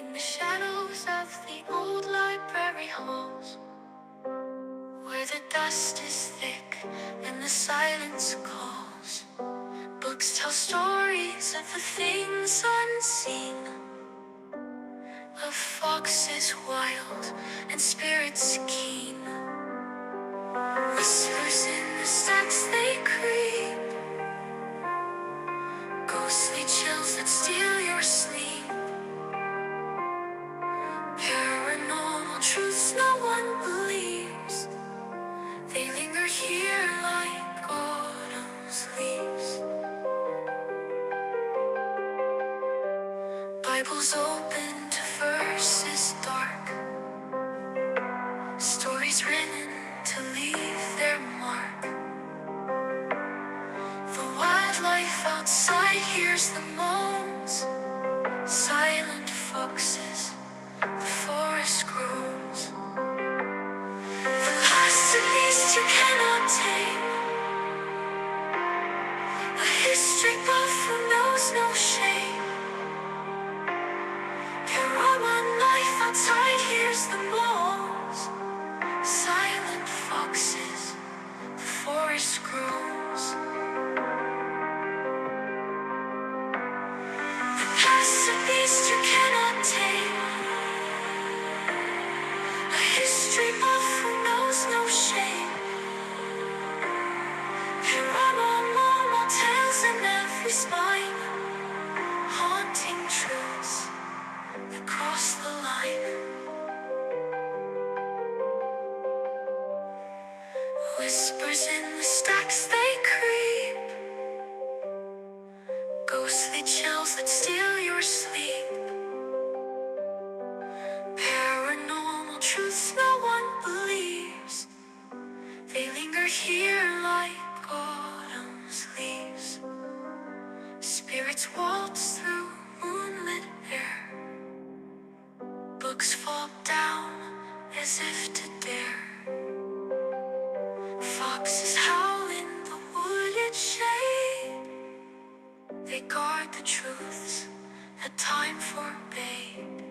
In the shadows of the old library halls, where the dust is thick and the silence calls, books tell stories of the things unseen, of foxes wild and spirits keen. Whispers in the stacks they creep, ghostly chills that steal your sleep. Paranormal truths no one believes, they linger here like autumn's leaves. Bibles open to verses dark, stories written to leave their mark. The wildlife outside hears the moans, silent foxes, the forest groans. The last of beasts you cannot tame, a history buff who knows no shame. Parawan life outside hears the moans, silent foxes, the forest groans. The past a beast you cannot tame, a history buff who knows no shame. Paranormal tales in every spine, haunting truths that cross the line. Whispers in the stacks they creep, ghostly chills that steal your sleep. Paranormal truths no one believes, they linger here like autumn's leaves. Spirits waltz through moonlit air, books fall down as if to dare. Foxes howl in the wooded shade, they guard the truths that time forbade.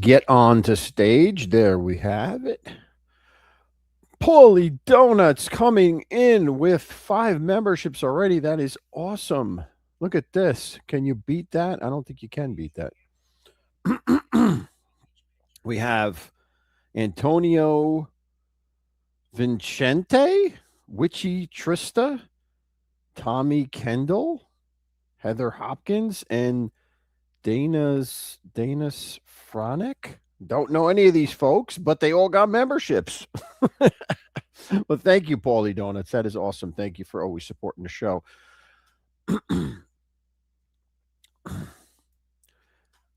Get on to stage. There we have it. Paulie Donuts coming in with 5 memberships already. That is awesome. Look at this. Can you beat that? I don't think you can beat that. We have Antonio Vincente, Witchy Trista, Tommy Kendall, Heather Hopkins, and Dana's Fronic. Don't know any of these folks, but they all got memberships. Well, thank you, Paulie Donuts. That is awesome. Thank you for always supporting the show.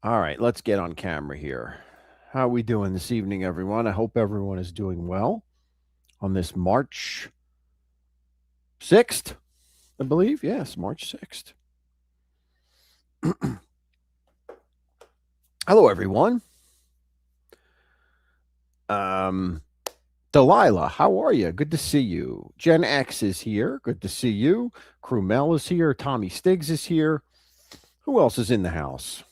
All right, let's get on camera here. How are we doing this evening, everyone? I hope everyone is doing well on this March 6th, I believe. Yes, March 6th. Hello, everyone. Delilah, how are you? Good to see you. Gen X is here. Good to see you. Crumel is here. Tommy Stiggs is here. Who else is in the house?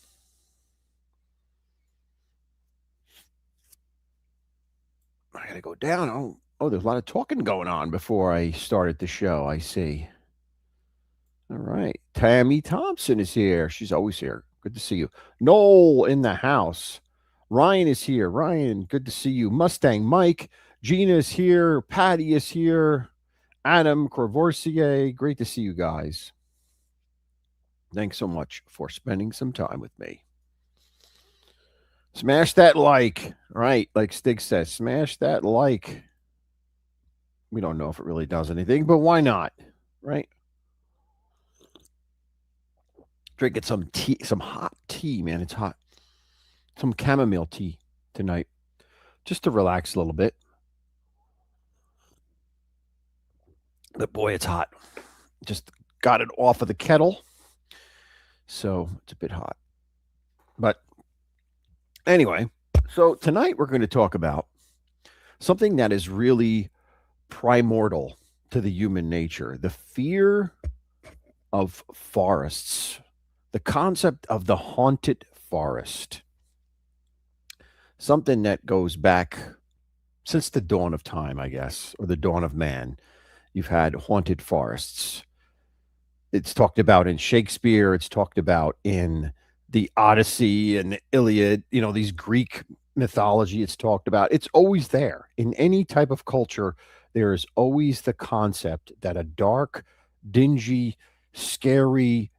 I got to go down. Oh, there's a lot of talking going on before I started the show. I see. All right. Tammy Thompson is here. She's always here. Good to see you. Noel in the house. Ryan is here. Ryan, good to see you. Mustang Mike. Gina is here. Patty is here. Adam Crevorsier. Great to see you guys. Thanks so much for spending some time with me. Smash that like. Right, like Stig says, smash that like. We don't know if it really does anything, but why not? Right? Drinking some tea, some hot tea, man. It's hot. Some chamomile tea tonight, just to relax a little bit. But boy, it's hot. Just got it off of the kettle, so it's a bit hot. But Anyway, so tonight we're going to talk about something that is really primordial to the human nature, the fear of forests, the concept of the haunted forest, something that goes back since the dawn of time, I guess, or the dawn of man. You've had haunted forests. It's talked about in Shakespeare, it's talked about in the Odyssey and the Iliad, these Greek mythology it's talked about. It's always there. In any type of culture, there is always the concept that a dark, dingy, scary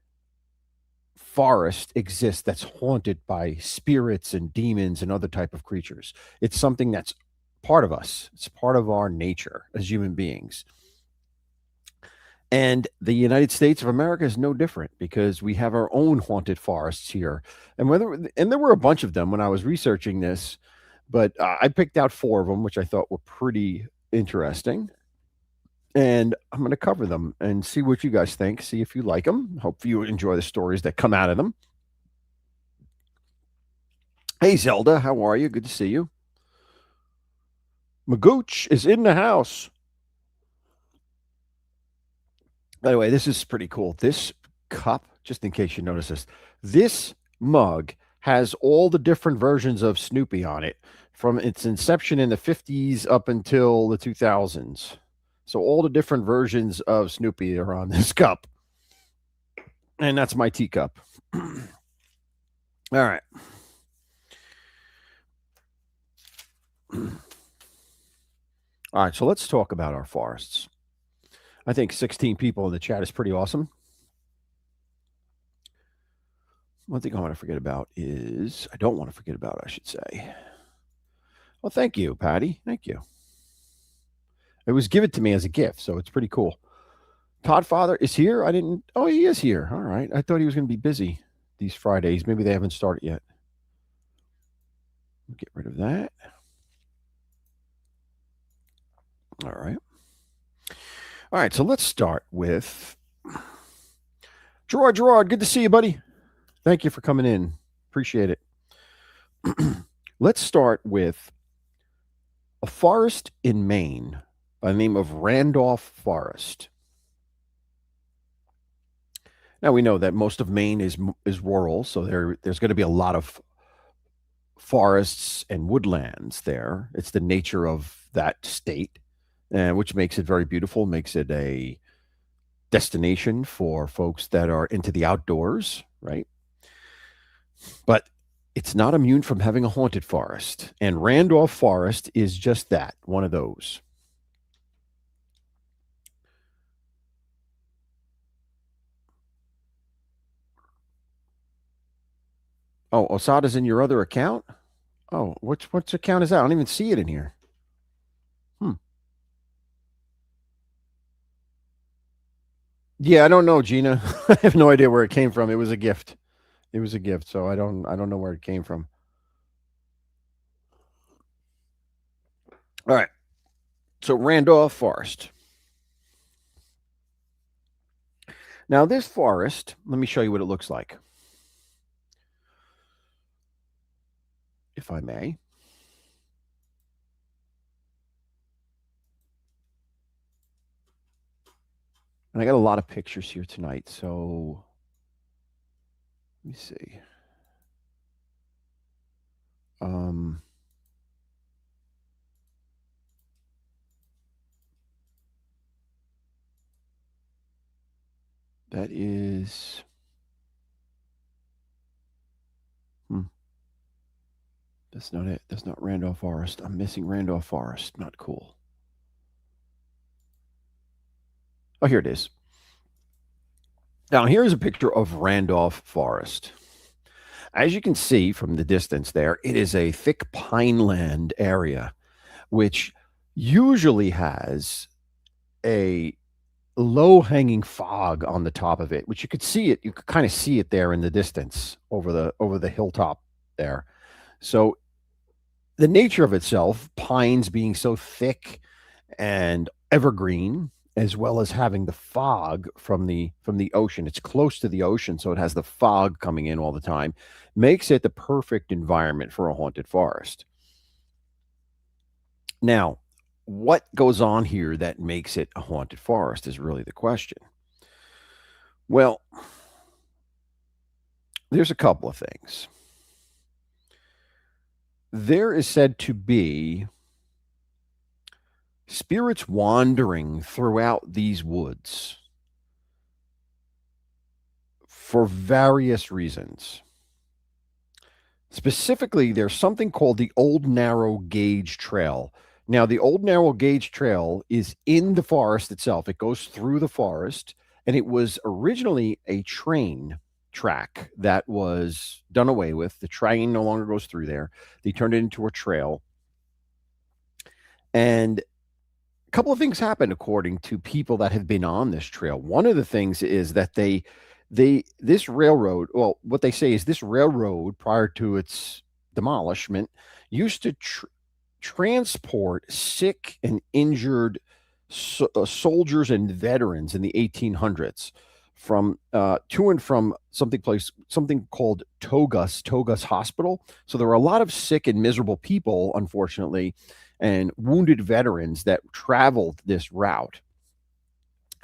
forest exists that's haunted by spirits and demons and other type of creatures. It's something that's part of us. It's part of our nature as human beings. And the United States of America is no different because we have our own haunted forests here. And there were a bunch of them when I was researching this, but I picked out 4 of them which I thought were pretty interesting. And I'm going to cover them and see what you guys think, see if you like them. Hope you enjoy the stories that come out of them. Hey Zelda, how are you? Good to see you. Magooch is in the house. By the way, this is pretty cool. This cup, just in case you notice this mug has all the different versions of Snoopy on it from its inception in the 50s up until the 2000s. So all the different versions of Snoopy are on this cup. And that's my teacup. All right. All right, so let's talk about our forests. I think 16 people in the chat is pretty awesome. One thing I want to forget about is, I don't want to forget about, I should say. Well, thank you, Patty. Thank you. It was given to me as a gift, so it's pretty cool. Todd Father is here. Oh, he is here. All right. I thought he was going to be busy these Fridays. Maybe they haven't started yet. Get rid of that. All right. All right. So let's start with Gerard. Gerard, good to see you, buddy. Thank you for coming in. Appreciate it. Let's start with a forest in Maine by the name of Randolph Forest. Now we know that most of Maine is rural, so there's going to be a lot of forests and woodlands there. It's the nature of that state, which makes it very beautiful, makes it a destination for folks that are into the outdoors, right? But it's not immune from having a haunted forest. And Randolph Forest is just that, one of those. Oh, Osada's in your other account? Oh, which account is that? I don't even see it in here. Yeah, I don't know, Gina. I have no idea where it came from. It was a gift. It was a gift, so I don't know where it came from. All right. So Randolph Forest. Now this forest, let me show you what it looks like. If I may. And I got a lot of pictures here tonight, so let me see. That is that's not it. That's not Randolph Forest. I'm missing Randolph Forest. Not cool. Oh, here it is. Now, here's a picture of Randolph Forest. As you can see from the distance there, it is a thick pineland area, which usually has a low hanging fog on the top of it, which you could see it. You could kind of see it there in the distance over the hilltop there. So the nature of itself, pines being so thick and evergreen, as well as having the fog from the ocean. It's close to the ocean, so it has the fog coming in all the time, makes it the perfect environment for a haunted forest. Now, what goes on here that makes it a haunted forest is really the question. Well, there's a couple of things. There is said to be spirits wandering throughout these woods for various reasons. Specifically, there's something called the Old Narrow Gauge Trail. Now, the Old Narrow Gauge Trail is in the forest itself. It goes through the forest, and it was originally a train track that was done away with. The train no longer goes through there. They turned it into a trail. And a couple of things happened according to people that have been on this trail. One of the things is that this railroad, well, what they say is this railroad prior to its demolishment used to transport sick and injured soldiers and veterans in the 1800s from to and from something called Togus Hospital. So there were a lot of sick and miserable people, unfortunately, and wounded veterans that traveled this route.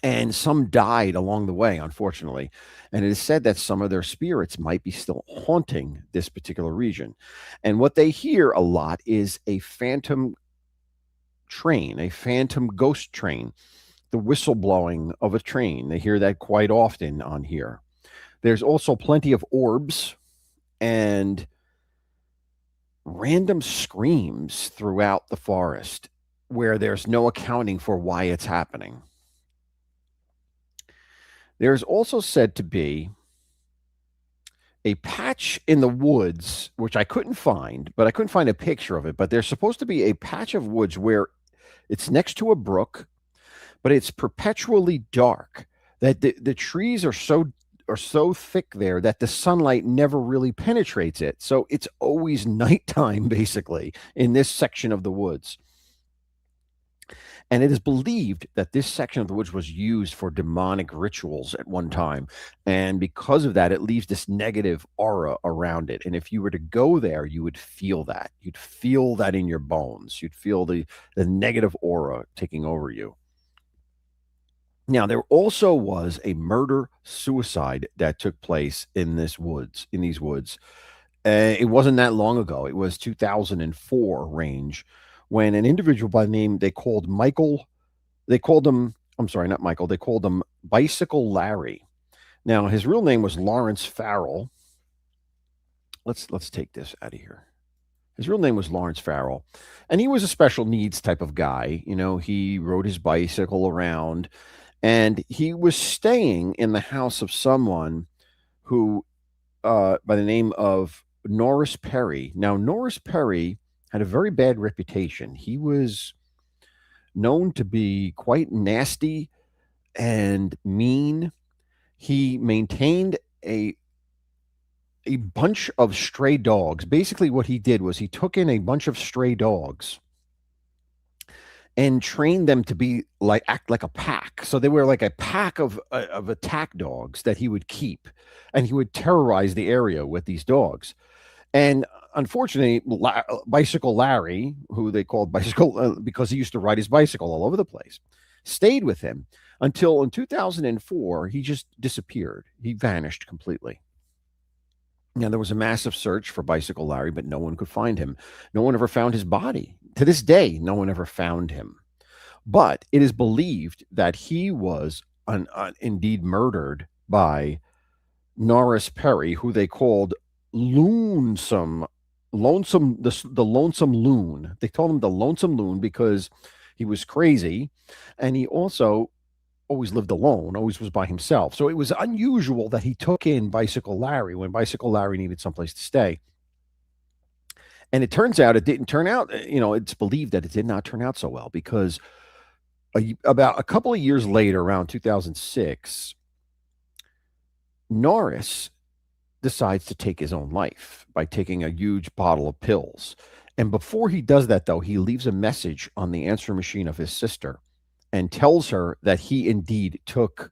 And some died along the way, unfortunately. And it is said that some of their spirits might be still haunting this particular region. And what they hear a lot is a phantom train, a phantom ghost train, the whistle blowing of a train. They hear that quite often on here. There's also plenty of orbs and random screams throughout the forest where there's no accounting for why it's happening. There's also said to be a patch in the woods, which I couldn't find, but I couldn't find a picture of it. But there's supposed to be a patch of woods where it's next to a brook, but it's perpetually dark. That the trees are so thick there that the sunlight never really penetrates it. So it's always nighttime, basically, in this section of the woods. And it is believed that this section of the woods was used for demonic rituals at one time. And because of that, it leaves this negative aura around it. And if you were to go there, you would feel that. You'd feel that in your bones. You'd feel the negative aura taking over you. Now, there also was a murder suicide that took place in these woods. It wasn't that long ago. It was 2004 range when an individual by the name they called him, I'm sorry, not Michael, they called him Bicycle Larry. Now, his real name was Lawrence Farrell. Let's take this out of here. His real name was Lawrence Farrell, and he was a special needs type of guy. He rode his bicycle around, and he was staying in the house of someone who, by the name of Norris Perry. Now, Norris Perry had a very bad reputation. He was known to be quite nasty and mean. He maintained a bunch of stray dogs. Basically, what he did was he took in a bunch of stray dogs and trained them to be act like a pack. So they were like a pack of attack dogs that he would keep, and he would terrorize the area with these dogs. And unfortunately, Bicycle Larry, who they called Bicycle because he used to ride his bicycle all over the place, stayed with him until in 2004 he just disappeared. He vanished completely. Now, there was a massive search for Bicycle Larry, but no one could find him. No one ever found his body. To this day, no one ever found him. But it is believed that he was indeed murdered by Norris Perry, who they called Lonesome, the Lonesome Loon. They told him the Lonesome Loon because he was crazy, and he also always lived alone, always was by himself. So it was unusual that he took in Bicycle Larry when Bicycle Larry needed someplace to stay. And it turns out it didn't turn out, it's believed that it did not turn out so well because about a couple of years later, around 2006, Norris decides to take his own life by taking a huge bottle of pills. And before he does that, though, he leaves a message on the answering machine of his sister. and tells her that he indeed took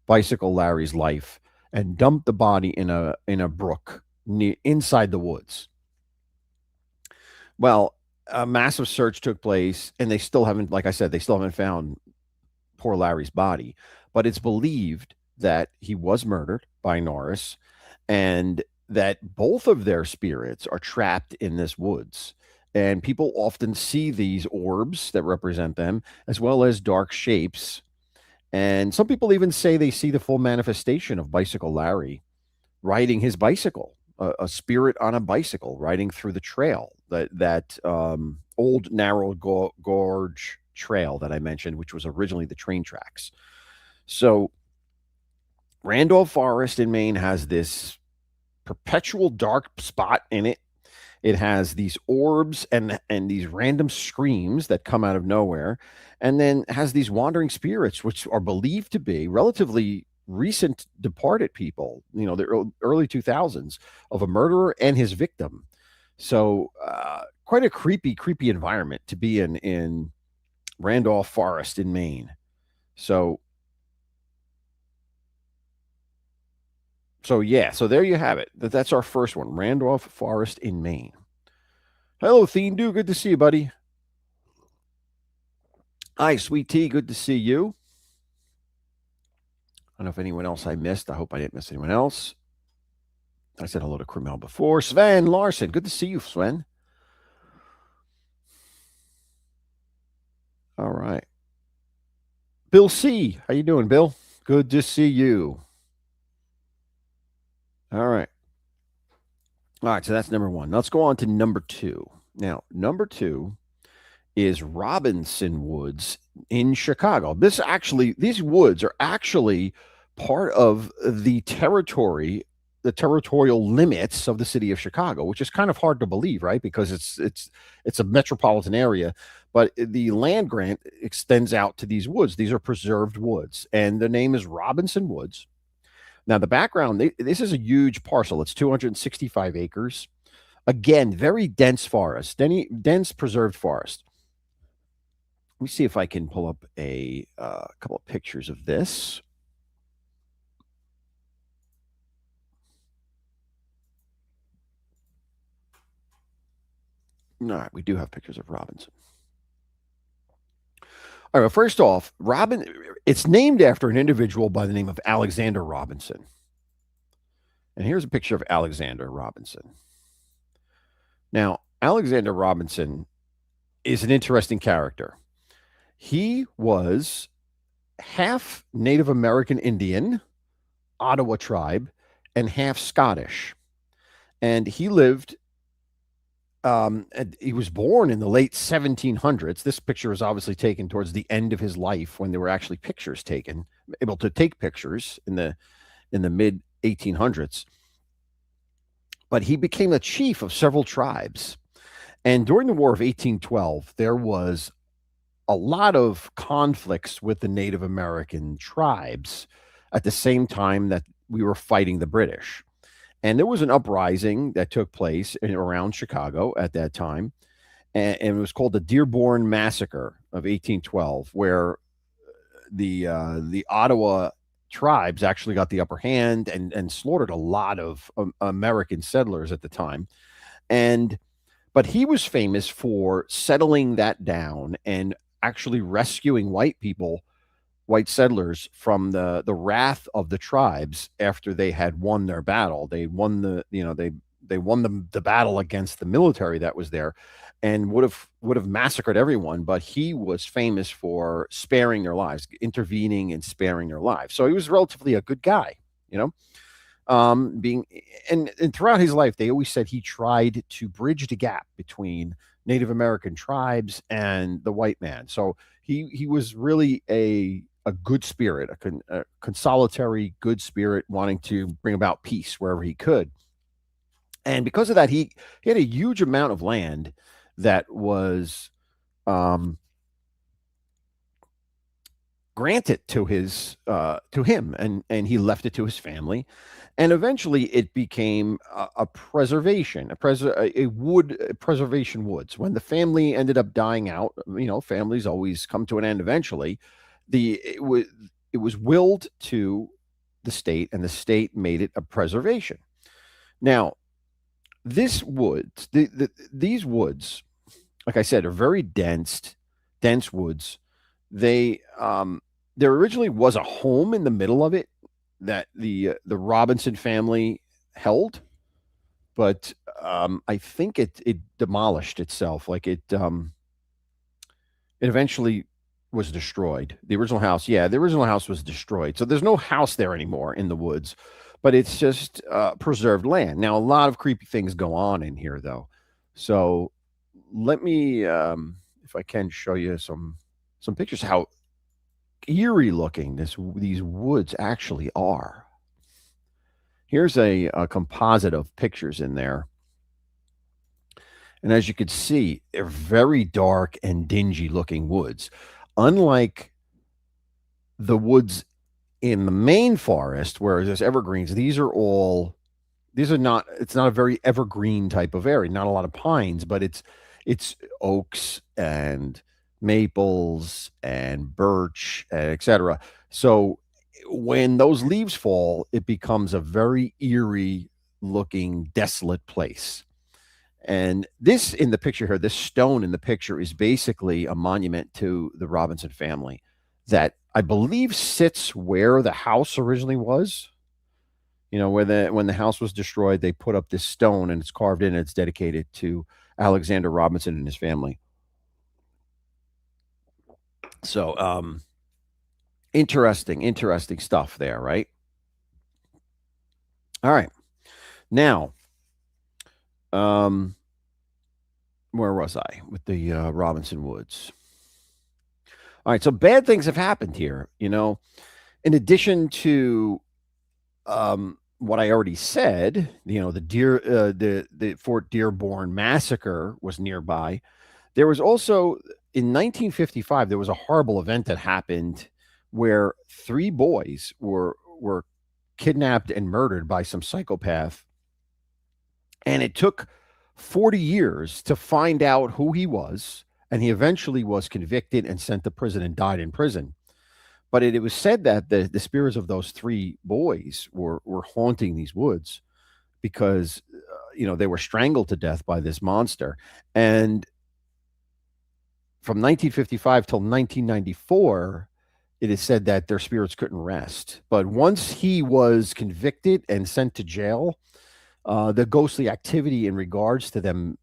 Bicycle Larry's life and dumped the body in a brook inside the woods. Well, a massive search took place, and they still haven't, like I said, they still haven't found poor Larry's body. But it's believed that he was murdered by Norris, and that both of their spirits are trapped in this woods. And people often see these orbs that represent them, as well as dark shapes. And some people even say they see the full manifestation of Bicycle Larry riding his bicycle, a spirit on a bicycle riding through the trail, that old narrow gorge trail that I mentioned, which was originally the train tracks. So Randolph Forest in Maine has this perpetual dark spot in it. It has these orbs and these random screams that come out of nowhere, and then has these wandering spirits, which are believed to be relatively recent departed people. The early 2000s of a murderer and his victim. So quite a creepy environment to be in Randolph Forest in Maine. So yeah, so there you have it. That's our first one, Randolph Forest in Maine. Hello, Theendu. Good to see you, buddy. Hi, Sweet Tea. Good to see you. I don't know if anyone else I missed. I hope I didn't miss anyone else. I said hello to Kremel before. Sven Larson. Good to see you, Sven. All right. Bill C. How you doing, Bill? Good to see you. All right. All right, so that's number one. Let's go on to number two. Now, number two is Robinson Woods in Chicago. These woods are actually part of the territorial limits of the city of Chicago, which is kind of hard to believe, right? Because it's a metropolitan area, but the land grant extends out to these woods. These are preserved woods, and the name is Robinson Woods. Now, the background, this is a huge parcel. It's 265 acres. Again, very dense forest, dense preserved forest. Let me see if I can pull up a couple of pictures of this. All right, we do have pictures of Robinson. All right, well, first off, it's named after an individual by the name of Alexander Robinson. And here's a picture of Alexander Robinson. Now, Alexander Robinson is an interesting character. He was half Native American Indian, Ottawa tribe, and half Scottish. And he lived, he was born in the late 1700s. This picture was obviously taken towards the end of his life when there were actually pictures taken, able to take pictures in the mid 1800s. But he became a chief of several tribes. And during the War of 1812, there was a lot of conflicts with the Native American tribes at the same time that we were fighting the British. And there was an uprising that took place around Chicago at that time. And it was called the Dearborn Massacre of 1812, where the Ottawa tribes actually got the upper hand and slaughtered a lot of American settlers at the time. But he was famous for settling that down and actually rescuing white settlers from the wrath of the tribes after they had won their battle. They won they won the battle against the military that was there, and would have massacred everyone. But he was famous for sparing their lives, intervening and sparing their lives. So he was relatively a good guy, you know. Being and throughout his life, they always said he tried to bridge the gap between Native American tribes and the white man. So he was really a good spirit, a consolatory good spirit, wanting to bring about peace wherever he could. And because of that, he had a huge amount of land that was grant it to him, and he left it to his family, and eventually it became a preservation, a wood a preservation woods. When the family ended up dying out, families always come to an end eventually. The it was willed to the state, and the state made it a preservation. Now, these woods, like I said, are very dense woods. They there originally was a home in the middle of it that the Robinson family held, but I think it demolished itself. Like it eventually was destroyed. The original house, yeah, the original house was destroyed. So there's no house there anymore in the woods, but it's just preserved land. Now, a lot of creepy things go on in here, though. So let me, if I can, show you some pictures how eerie looking these woods actually are. Here's a composite of pictures in there. And as you can see, they're very dark and dingy looking woods. Unlike the woods in the main forest where there's evergreens, these are not it's not a very evergreen type of area, not a lot of pines, but it's oaks and maples and birch, etc. So when those leaves fall, it becomes a very eerie looking, desolate place. And this in the picture here, this stone in the picture is basically a monument to the Robinson family that I believe sits where the house originally was. Where when the house was destroyed, they put up this stone and it's carved in and it's dedicated to Alexander Robinson and his family. So interesting stuff there, right? All right. Now, where was I with the Robinson Woods? All right, so bad things have happened here. In addition to what I already said, the Fort Dearborn massacre was nearby. There was also in 1955 there was a horrible event that happened where three boys were kidnapped and murdered by some psychopath, and it took 40 years to find out who he was, and he eventually was convicted and sent to prison and died in prison. But it was said that the spirits of those three boys were haunting these woods because they were strangled to death by this monster. And from 1955 till 1994, it is said that their spirits couldn't rest. But once he was convicted and sent to jail, the ghostly activity in regards to them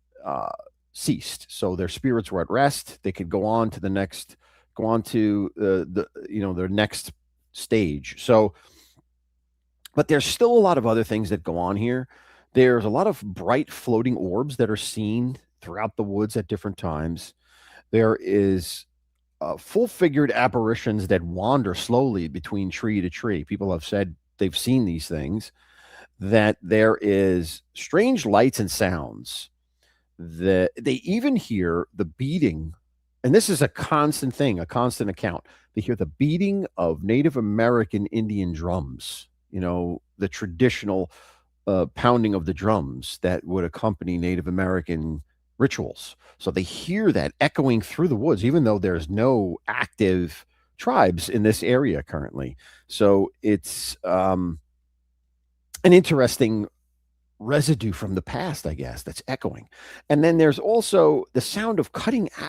ceased. So their spirits were at rest. They could go on to their next stage. So, but there's still a lot of other things that go on here. There's a lot of bright floating orbs that are seen throughout the woods at different times. There is full-figured apparitions that wander slowly between tree to tree. People have said they've seen these things. That there is strange lights and sounds. That they even hear the beating, and this is a constant thing, a constant account. They hear the beating of Native American Indian drums. The traditional pounding of the drums that would accompany Native American rituals. So they hear that echoing through the woods, even though there's no active tribes in this area currently. So it's an interesting residue from the past, I guess, that's echoing. And then there's also the sound of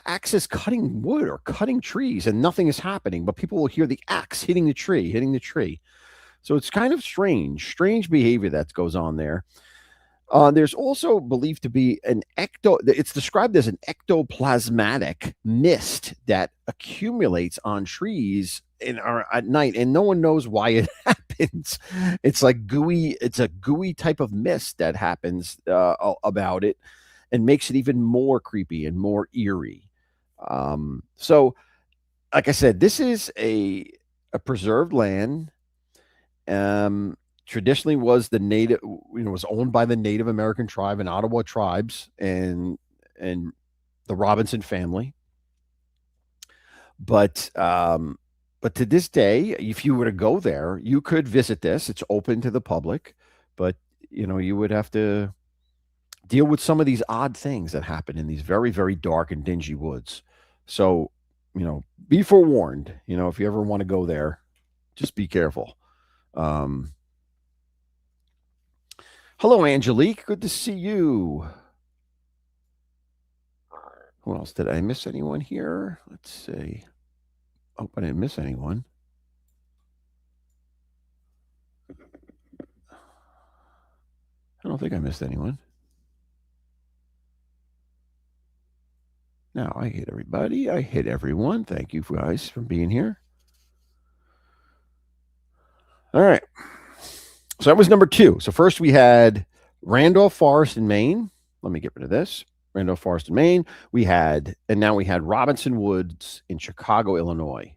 axes cutting wood or cutting trees, and nothing is happening, but people will hear the axe hitting the tree. So it's kind of strange behavior that goes on there. There's also believed to be it's described as an ectoplasmatic mist that accumulates on trees at night, and no one knows why it happens. It's a gooey type of mist that happens about it and makes it even more creepy and more eerie. So, like I said, this is a preserved land. Traditionally was owned by the Native American tribe and Ottawa tribes and the Robinson family. But But to this day, if you were to go there, you could visit this. It's open to the public, but you would have to deal with some of these odd things that happen in these very, very dark and dingy woods. So, be forewarned. If you ever want to go there, just be careful. Um, Hello, Angelique. Good to see you. Who else? Did I miss anyone here? Let's see. Oh, I didn't miss anyone. I don't think I missed anyone. Now, I hit everybody. I hit everyone. Thank you guys for being here. All right. So that was number 2. So first we had Randolph Forest in Maine. Let me get rid of this. Randolph Forest in Maine. And now we had Robinson Woods in Chicago, Illinois.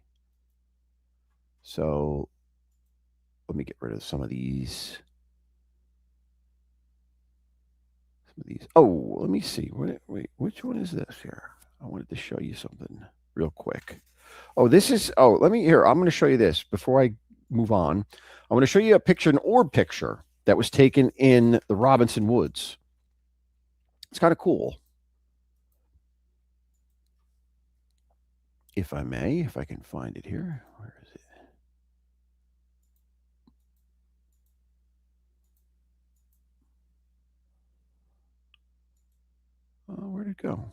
So let me get rid of some of these. Oh, let me see. Wait, which one is this here? I wanted to show you something real quick. Oh, let me here. I'm going to show you this before I move on. I'm going to show you a picture, an orb picture that was taken in the Robinson Woods. It's kind of cool. If I may, if I can find it here. Where is it? Oh, where'd it go?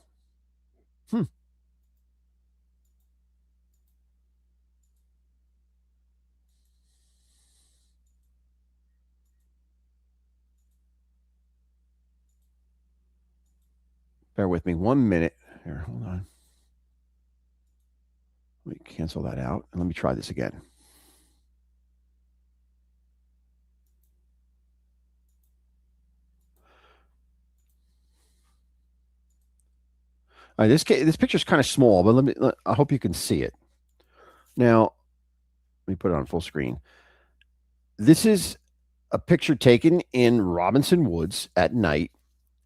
Bear with me 1 minute. Here, hold on. Let me cancel that out and let me try this again. All right, this picture is kind of small, but I hope you can see it. Now, let me put it on full screen. This is a picture taken in Robinson Woods at night,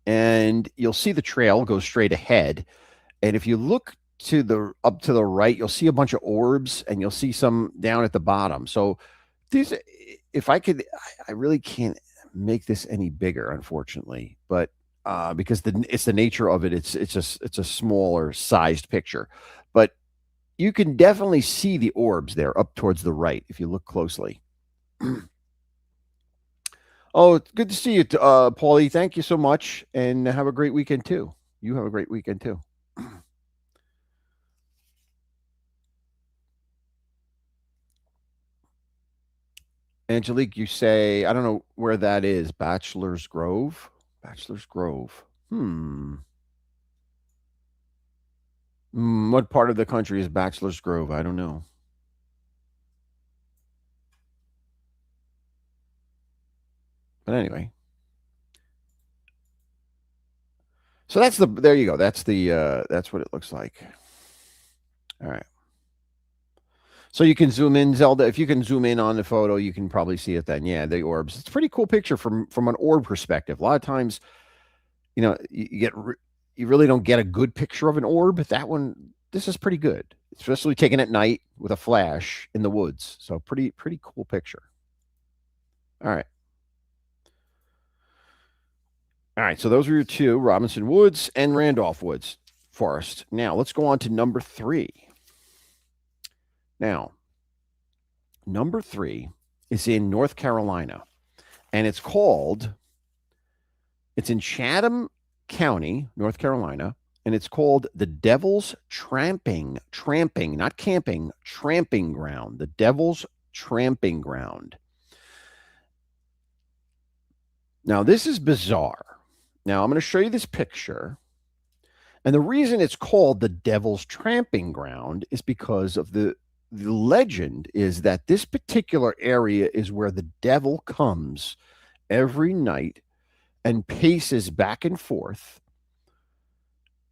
and you'll see the trail go straight ahead. And if you look up to the right, you'll see a bunch of orbs, and you'll see some down at the bottom. So these, if I could, I really can't make this any bigger, unfortunately, but because it's the nature of it, it's a smaller sized picture, but you can definitely see the orbs there up towards the right if you look closely. Oh, it's good to see you, Paulie. Thank you so much, and have a great weekend too. You have a great weekend too. Angelique, you say, I don't know where that is. Bachelor's Grove? Bachelor's Grove. What part of the country is Bachelor's Grove? I don't know. But anyway. So there you go. That's what it looks like. All right. So you can zoom in, Zelda. If you can zoom in on the photo, you can probably see it then. Yeah, the orbs. It's a pretty cool picture from an orb perspective. A lot of times, you really don't get a good picture of an orb. This is pretty good, especially taken at night with a flash in the woods. So pretty cool picture. All right. All right. So those are your 2, Robinson Woods and Randolph Woods Forest. Now let's go on to number 3. Now, number 3 is in North Carolina, and it's in Chatham County, North Carolina, and it's called the Devil's Tramping, not camping, tramping ground, the Devil's Tramping Ground. Now, this is bizarre. Now, I'm going to show you this picture. And the reason it's called the Devil's Tramping Ground is because of the legend is that this particular area is where the devil comes every night and paces back and forth,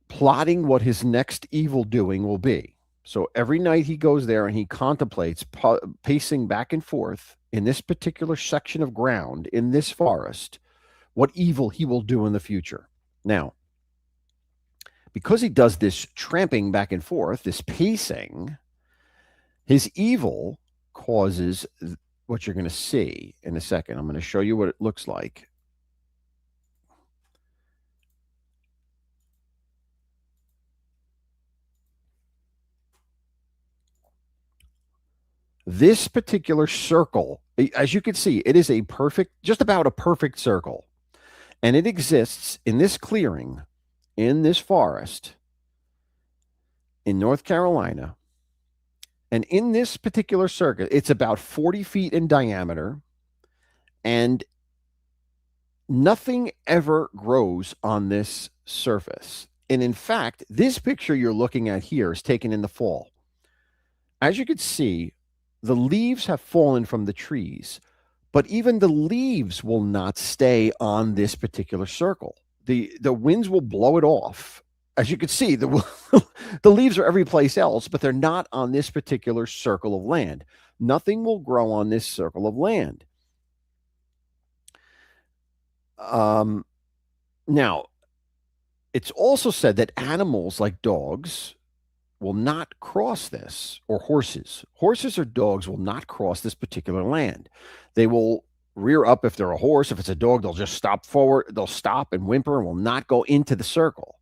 plotting what his next evil doing will be. So every night he goes there and he contemplates pacing back and forth in this particular section of ground in this forest, what evil he will do in the future. Now, because he does this tramping back and forth, this pacing, His evil causes what you're going to see in a second. I'm going to show you what it looks like. This particular circle, as you can see, it is a perfect, just about a perfect circle. And it exists in this clearing, in this forest in North Carolina. And in this particular circle, it's about 40 feet in diameter, and nothing ever grows on this surface. And in fact, this picture you're looking at here is taken in the fall. As you can see, the leaves have fallen from the trees, but even the leaves will not stay on this particular circle. The winds will blow it off. As you can see, the leaves are every place else, but they're not on this particular circle of land. Nothing will grow on this circle of land. Now, it's also said that animals like dogs will not cross this, or horses. Horses or dogs will not cross this particular land. They will rear up if they're a horse. If it's a dog, they'll just stop forward. They'll stop and whimper and will not go into the circle.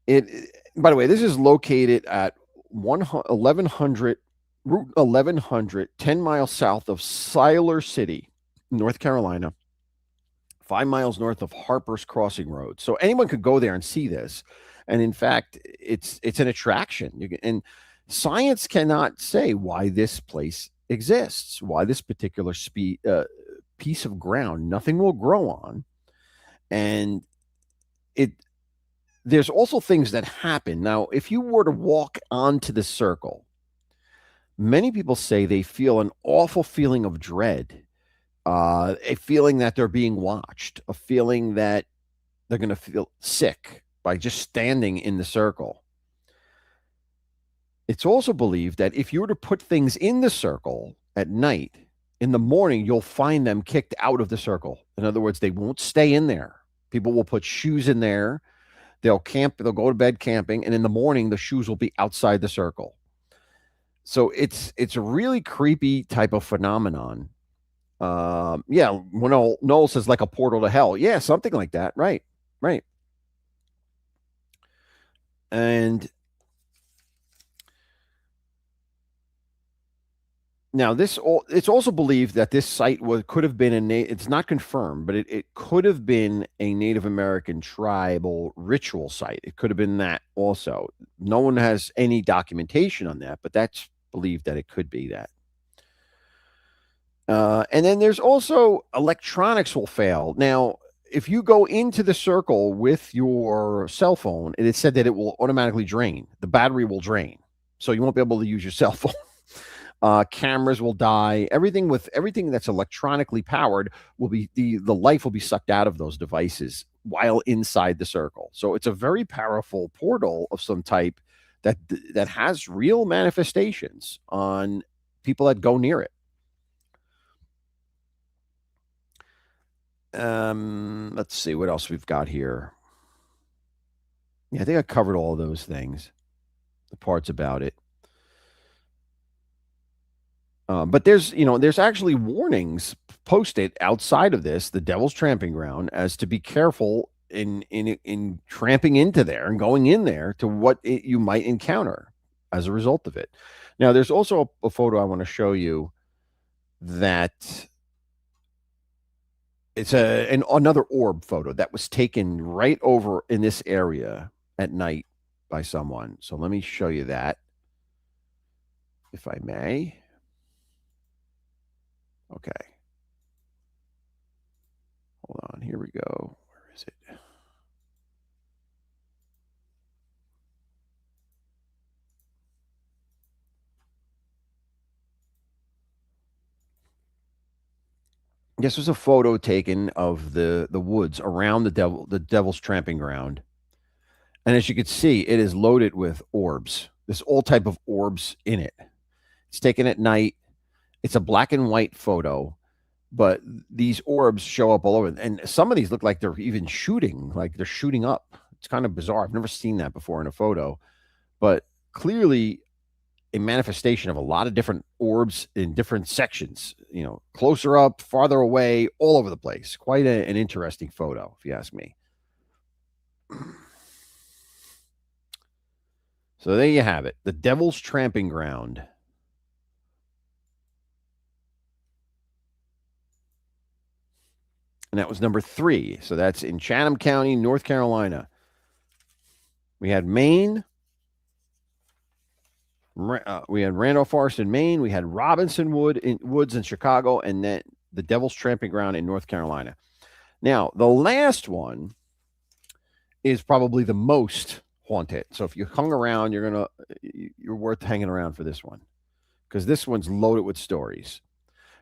By the way, this is located at 1100 Route 1100, 10 miles south of Siler City, North Carolina, 5 miles north of Harper's Crossing Road. So anyone could go there and see this. And in fact, it's an attraction. And science cannot say why this place exists, why this particular piece of ground nothing will grow on. And there's also things that happen. Now, if you were to walk onto the circle, many people say they feel an awful feeling of dread, a feeling that they're being watched, a feeling that they're going to feel sick by just standing in the circle. It's also believed that if you were to put things in the circle at night, in the morning, you'll find them kicked out of the circle. In other words, they won't stay in there. People will put shoes in there. They'll camp, they'll go to bed camping, and in the morning, the shoes will be outside the circle. So it's a really creepy type of phenomenon. Yeah, when Noel says like a portal to hell. Yeah, something like that. Right, right. And now it's also believed that this site could have been it's not confirmed, but it could have been a Native American tribal ritual site. It could have been that also. No one has any documentation on that, but that's believed that it could be that. And then there's also electronics will fail. Now, if you go into the circle with your cell phone, it is said that it will automatically drain. The battery will drain. So you won't be able to use your cell phone. Cameras will die. Everything that's electronically powered will be the life will be sucked out of those devices while inside the circle. So it's a very powerful portal of some type that has real manifestations on people that go near it. Let's see what else we've got here. Yeah, I think I covered all of those things, the parts about it. But there's actually warnings posted outside of this, the Devil's Tramping Ground, as to be careful in tramping into there and going in there to what you might encounter as a result of it. Now, there's also a photo I want to show you that it's another orb photo that was taken right over in this area at night by someone. So let me show you that, if I may. Okay. Hold on. Here we go. Where is it? This was a photo taken of the woods around the Devil's Tramping Ground. And as you can see, it is loaded with orbs. There's all type of orbs in it. It's taken at night. It's a black and white photo, but these orbs show up all over. And some of these look like they're even shooting, like they're shooting up. It's kind of bizarre. I've never seen that before in a photo. But clearly, a manifestation of a lot of different orbs in different sections, closer up, farther away, all over the place. Quite an interesting photo, if you ask me. So there you have it, the Devil's Tramping Ground. And that was number 3. So that's in Chatham County, North Carolina. We had Maine. We had Randolph Forest in Maine. We had Robinson Woods in Chicago, and then the Devil's Tramping Ground in North Carolina. Now, the last one is probably the most haunted. So if you hung around, you're worth hanging around for this one, because this one's loaded with stories.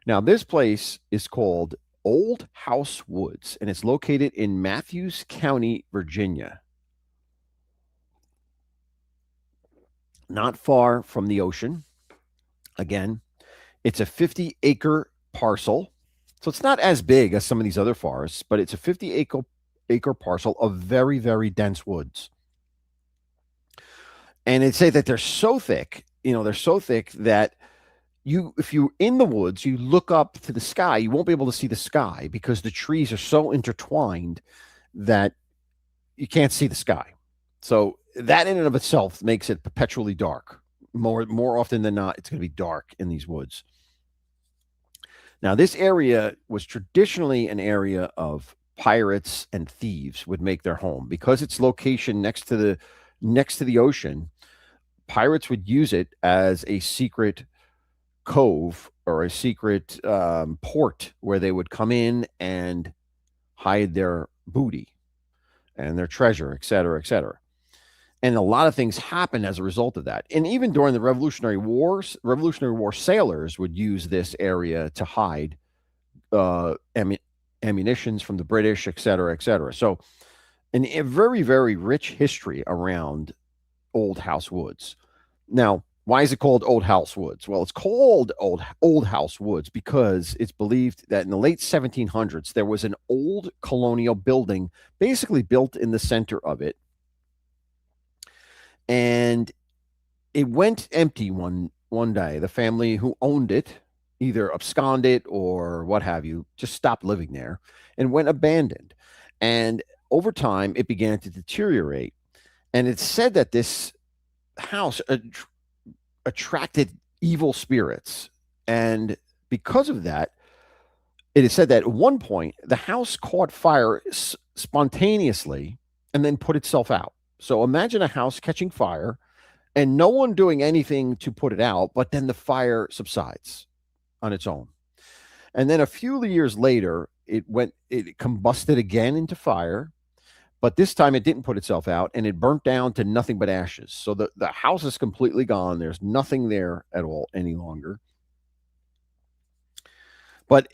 Now, this place is called Old House Woods, and it's located in Matthews County, Virginia. Not far from the ocean. Again, it's a 50-acre parcel. So it's not as big as some of these other forests, but it's a 50-acre parcel of very, very dense woods. And they say that they're so thick, that if you're in the woods, you look up to the sky, you won't be able to see the sky because the trees are so intertwined that you can't see the sky. So that in and of itself makes it perpetually dark. More often than not, it's going to be dark in these woods. Now, this area was traditionally an area of pirates and thieves would make their home because its location next to the ocean. Pirates would use it as a secret cove or a secret port where they would come in and hide their booty and their treasure, et cetera, et cetera. And a lot of things happened as a result of that. And even during the Revolutionary War sailors would use this area to hide ammunitions from the British, et cetera, et cetera. So a very, very rich history around Old House Woods. Now, why is it called Old House Woods? Well, it's called Old House Woods because it's believed that in the late 1700s, there was an old colonial building basically built in the center of it. And it went empty one day. The family who owned it either absconded or what have you, just stopped living there and went abandoned. And over time, it began to deteriorate. And it's said that this house attracted evil spirits. And because of that, it is said that at one point, the house caught fire spontaneously and then put itself out. So imagine a house catching fire and no one doing anything to put it out, but then the fire subsides on its own. And then a few years later, it combusted again into fire, but this time it didn't put itself out and it burnt down to nothing but ashes. So the house is completely gone. There's nothing there at all any longer. But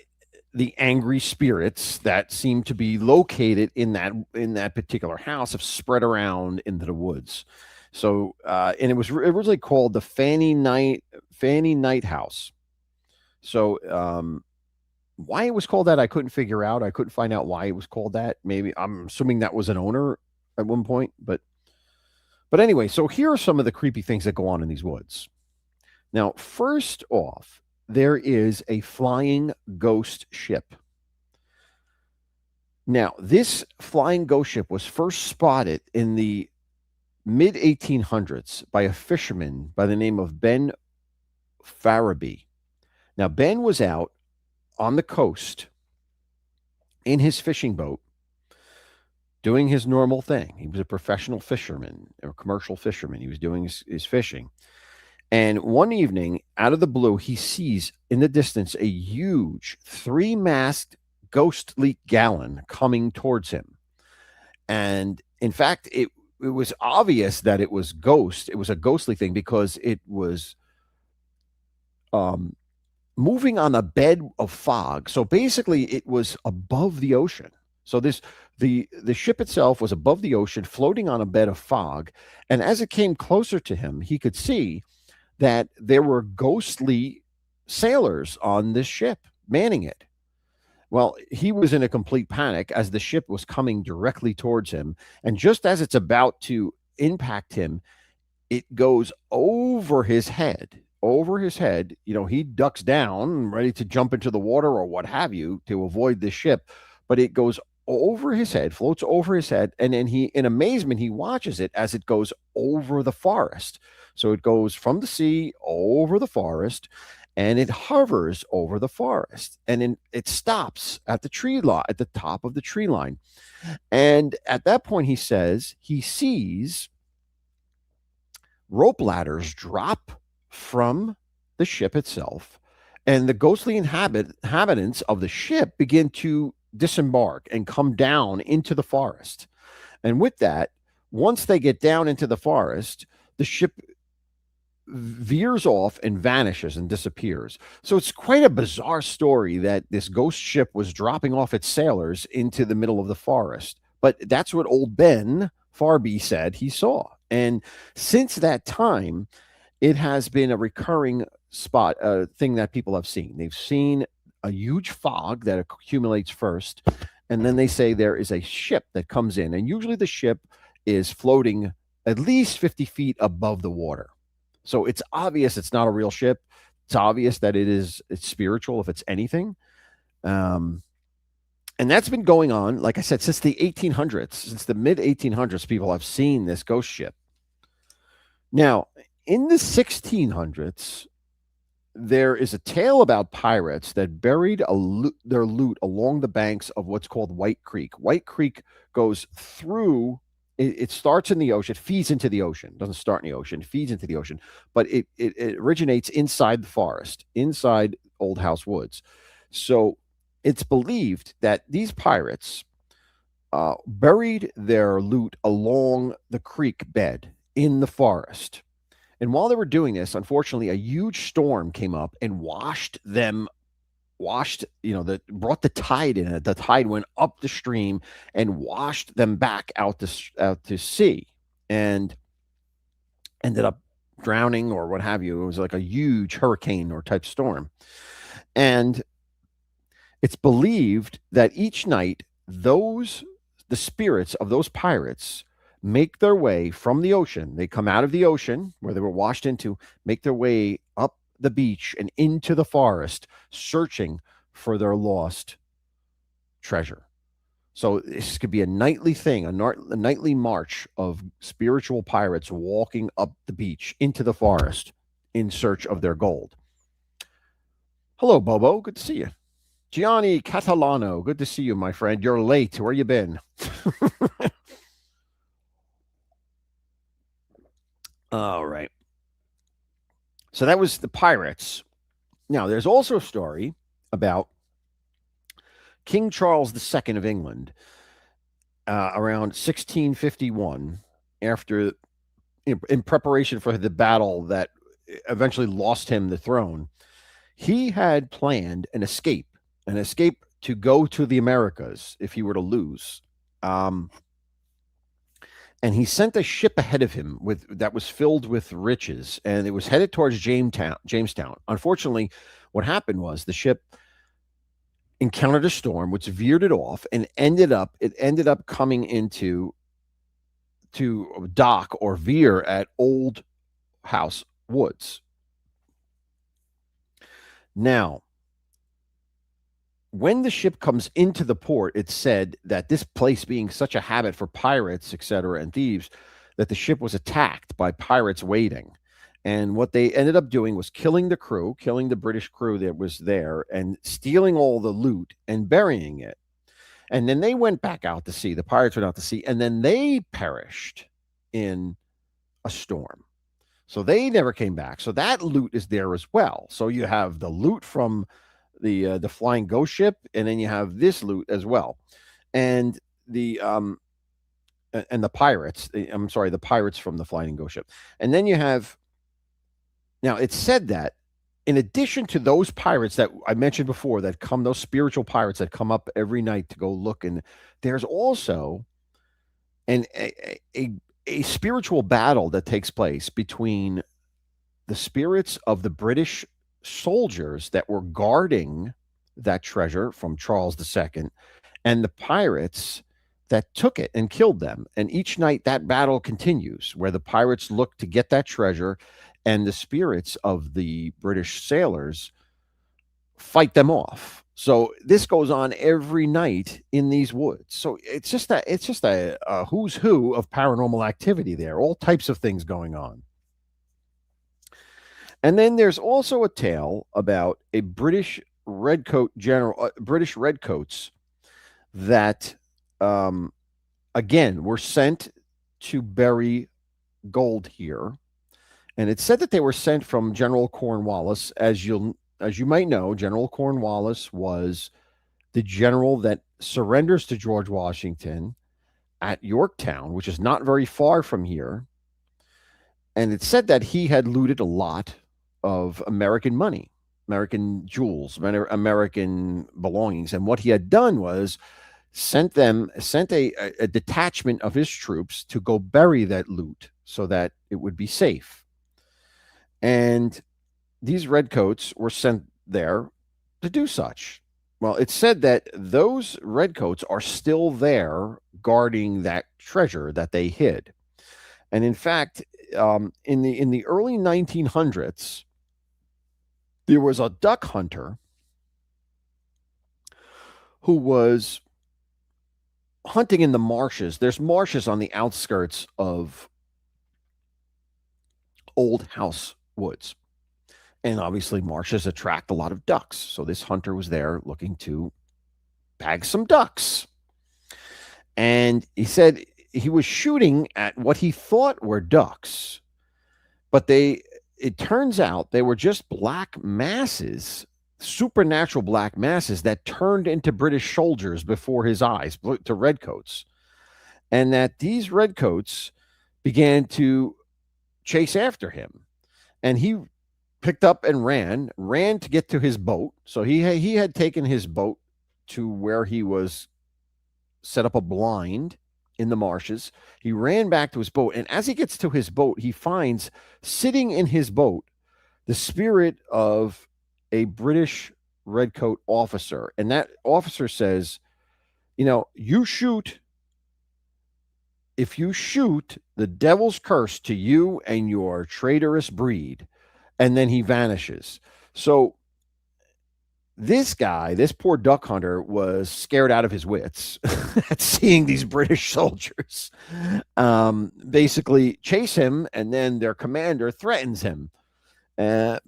the angry spirits that seem to be located in that particular house have spread around into the woods. So, and it was originally called the Fanny Knight House. So, why it was called that, I couldn't figure out. I couldn't find out why it was called that. Maybe I'm assuming that was an owner at one point, but anyway. So here are some of the creepy things that go on in these woods. Now, first off, there is a flying ghost ship. Now, this flying ghost ship was first spotted in the mid 1800s by a fisherman by the name of Ben Farabee. Now, Ben was out on the coast in his fishing boat doing his normal thing. He was a professional fisherman or commercial fisherman. He was doing his fishing. And one evening, out of the blue, he sees in the distance a huge 3-masted ghostly gallon coming towards him. And in fact, it was obvious that it was ghost. It was a ghostly thing because it was moving on a bed of fog. So basically, it was above the ocean. So the ship itself was above the ocean, floating on a bed of fog. And as it came closer to him, he could see that there were ghostly sailors on this ship manning it. Well, he was in a complete panic as the ship was coming directly towards him. And just as it's about to impact him, it goes over his head. Over his head, he ducks down, ready to jump into the water or what have you to avoid this ship, but it goes over his head, floats over his head, and then in amazement, he watches it as it goes over the forest. So it goes from the sea over the forest, and it hovers over the forest, and then it stops at the tree line, at the top of the tree line. And at that point, he says he sees rope ladders drop from the ship itself, and the ghostly inhabitants of the ship begin to disembark and come down into the forest. And with that, once they get down into the forest, the ship veers off and vanishes and disappears. So it's quite a bizarre story that this ghost ship was dropping off its sailors into the middle of the forest. But that's what old Ben Farby said he saw. And since that time, it has been a recurring spot, thing that people have seen. They've seen a huge fog that accumulates first, and then they say there is a ship that comes in, and usually the ship is floating at least 50 feet above the water. So it's obvious it's not a real ship. It's obvious that it's spiritual, if it's anything. Um, and that's been going on, like I said, since the 1800s, since the mid 1800s. People have seen this ghost ship. Now, in the 1600s, there is a tale about pirates that buried their loot along the banks of what's called White Creek. White Creek goes through. It starts in the ocean, it feeds into the ocean. It doesn't start in the ocean, it feeds into the ocean, but it originates inside the forest, inside Old House Woods. So it's believed that these pirates buried their loot along the creek bed in the forest. And while they were doing this, unfortunately, a huge storm came up and brought the tide in it. The tide went up the stream and washed them back out to sea, and ended up drowning or what have you. It was like a huge hurricane or type storm. And it's believed that each night the spirits of those pirates make their way from the ocean. They come out of the ocean where they were washed into, make their way up the beach and into the forest, searching for their lost treasure. So this could be a nightly thing, a nightly march of spiritual pirates walking up the beach into the forest in search of their gold. Hello, Bobo. Good to see you. Gianni Catalano. Good to see you, my friend. You're late. Where you been? All right. So that was the pirates. Now, there's also a story about King Charles II of England around 1651, after in preparation for the battle that eventually lost him the throne. He had planned an escape to go to the Americas if he were to lose. And he sent a ship ahead of him that was filled with riches, and it was headed towards Jamestown. Unfortunately, what happened was the ship encountered a storm, which veered it off, and ended up coming into to dock or veer at Old House Woods. Now, when the ship comes into the port, it's said that this place being such a habit for pirates, etc., and thieves, that the ship was attacked by pirates waiting. And what they ended up doing was killing the British crew that was there, and stealing all the loot and burying it. And then they went back out to sea. The pirates went out to sea, and then they perished in a storm. So they never came back. So that loot is there as well. So you have the loot from the flying ghost ship, and then you have this loot as well, and the pirates. I'm sorry, the pirates from the flying ghost ship, and then you have. Now it's said that in addition to those pirates that I mentioned before, those spiritual pirates that come up every night to go look, and there's also a spiritual battle that takes place between the spirits of the British soldiers that were guarding that treasure from Charles II and the pirates that took it and killed them. And each night that battle continues, where the pirates look to get that treasure, and the spirits of the British sailors fight them off. So this goes on every night in these woods. So it's just a who's who of paranormal activity there. All types of things going on. And then there's also a tale about a British redcoats that, um, again, were sent to bury gold here. And it's said that they were sent from General Cornwallis. As you might know, General Cornwallis was the general that surrenders to George Washington at Yorktown, which is not very far from here. And it's said that he had looted a lot of American money, American jewels, American belongings. And what he had done was sent a detachment of his troops to go bury that loot so that it would be safe. And these redcoats were sent there to do such. Well, it's said that those redcoats are still there guarding that treasure that they hid. And in fact, in the early 1900s, there was a duck hunter who was hunting in the marshes. There's marshes on the outskirts of old house woods. And obviously, marshes attract a lot of ducks. So this hunter was there looking to bag some ducks. And he said he was shooting at what he thought were ducks, but it turns out they were just black masses, supernatural black masses that turned into British soldiers before his eyes, to redcoats. And that these redcoats began to chase after him. And he picked up and ran to get to his boat. So he had taken his boat to where he was set up a blind in the marshes. He ran back to his boat, and as he gets to his boat, he finds sitting in his boat the spirit of a British redcoat officer. And that officer says, you shoot. If you shoot, the devil's curse to you and your traitorous breed. And then he vanishes. So this guy, this poor duck hunter, was scared out of his wits at seeing these British soldiers basically chase him, and then their commander threatens him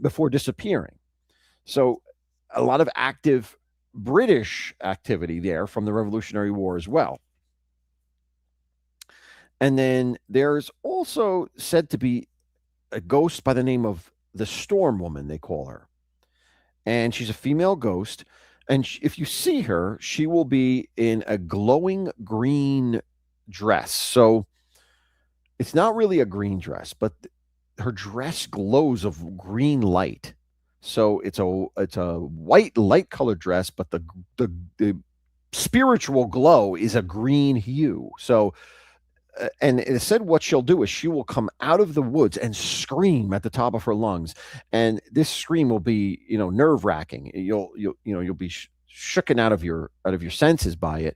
before disappearing. So a lot of active British activity there from the Revolutionary War as well. And then there's also said to be a ghost by the name of the Storm Woman, they call her. And she's a female ghost. And if you see her, she will be in a glowing green dress. So it's not really a green dress, but her dress glows of green light. So it's a white light colored dress, but the spiritual glow is a green hue. So and it said what she'll do is she will come out of the woods and scream at the top of her lungs, and this scream will be nerve wracking. You'll be shooken out of your senses by it,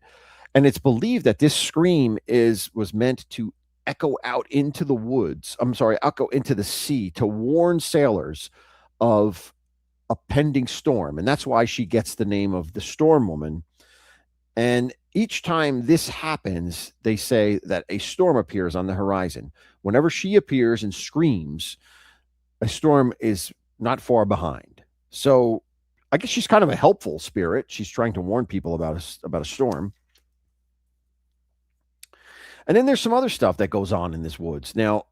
and it's believed that this scream was meant to echo out into the woods. I'm sorry, echo into the sea to warn sailors of a pending storm, and that's why she gets the name of the Storm Woman. And each time this happens, they say that a storm appears on the horizon. Whenever she appears and screams, a storm is not far behind. So I guess she's kind of a helpful spirit. She's trying to warn people about a storm. And then there's some other stuff that goes on in this woods. Now,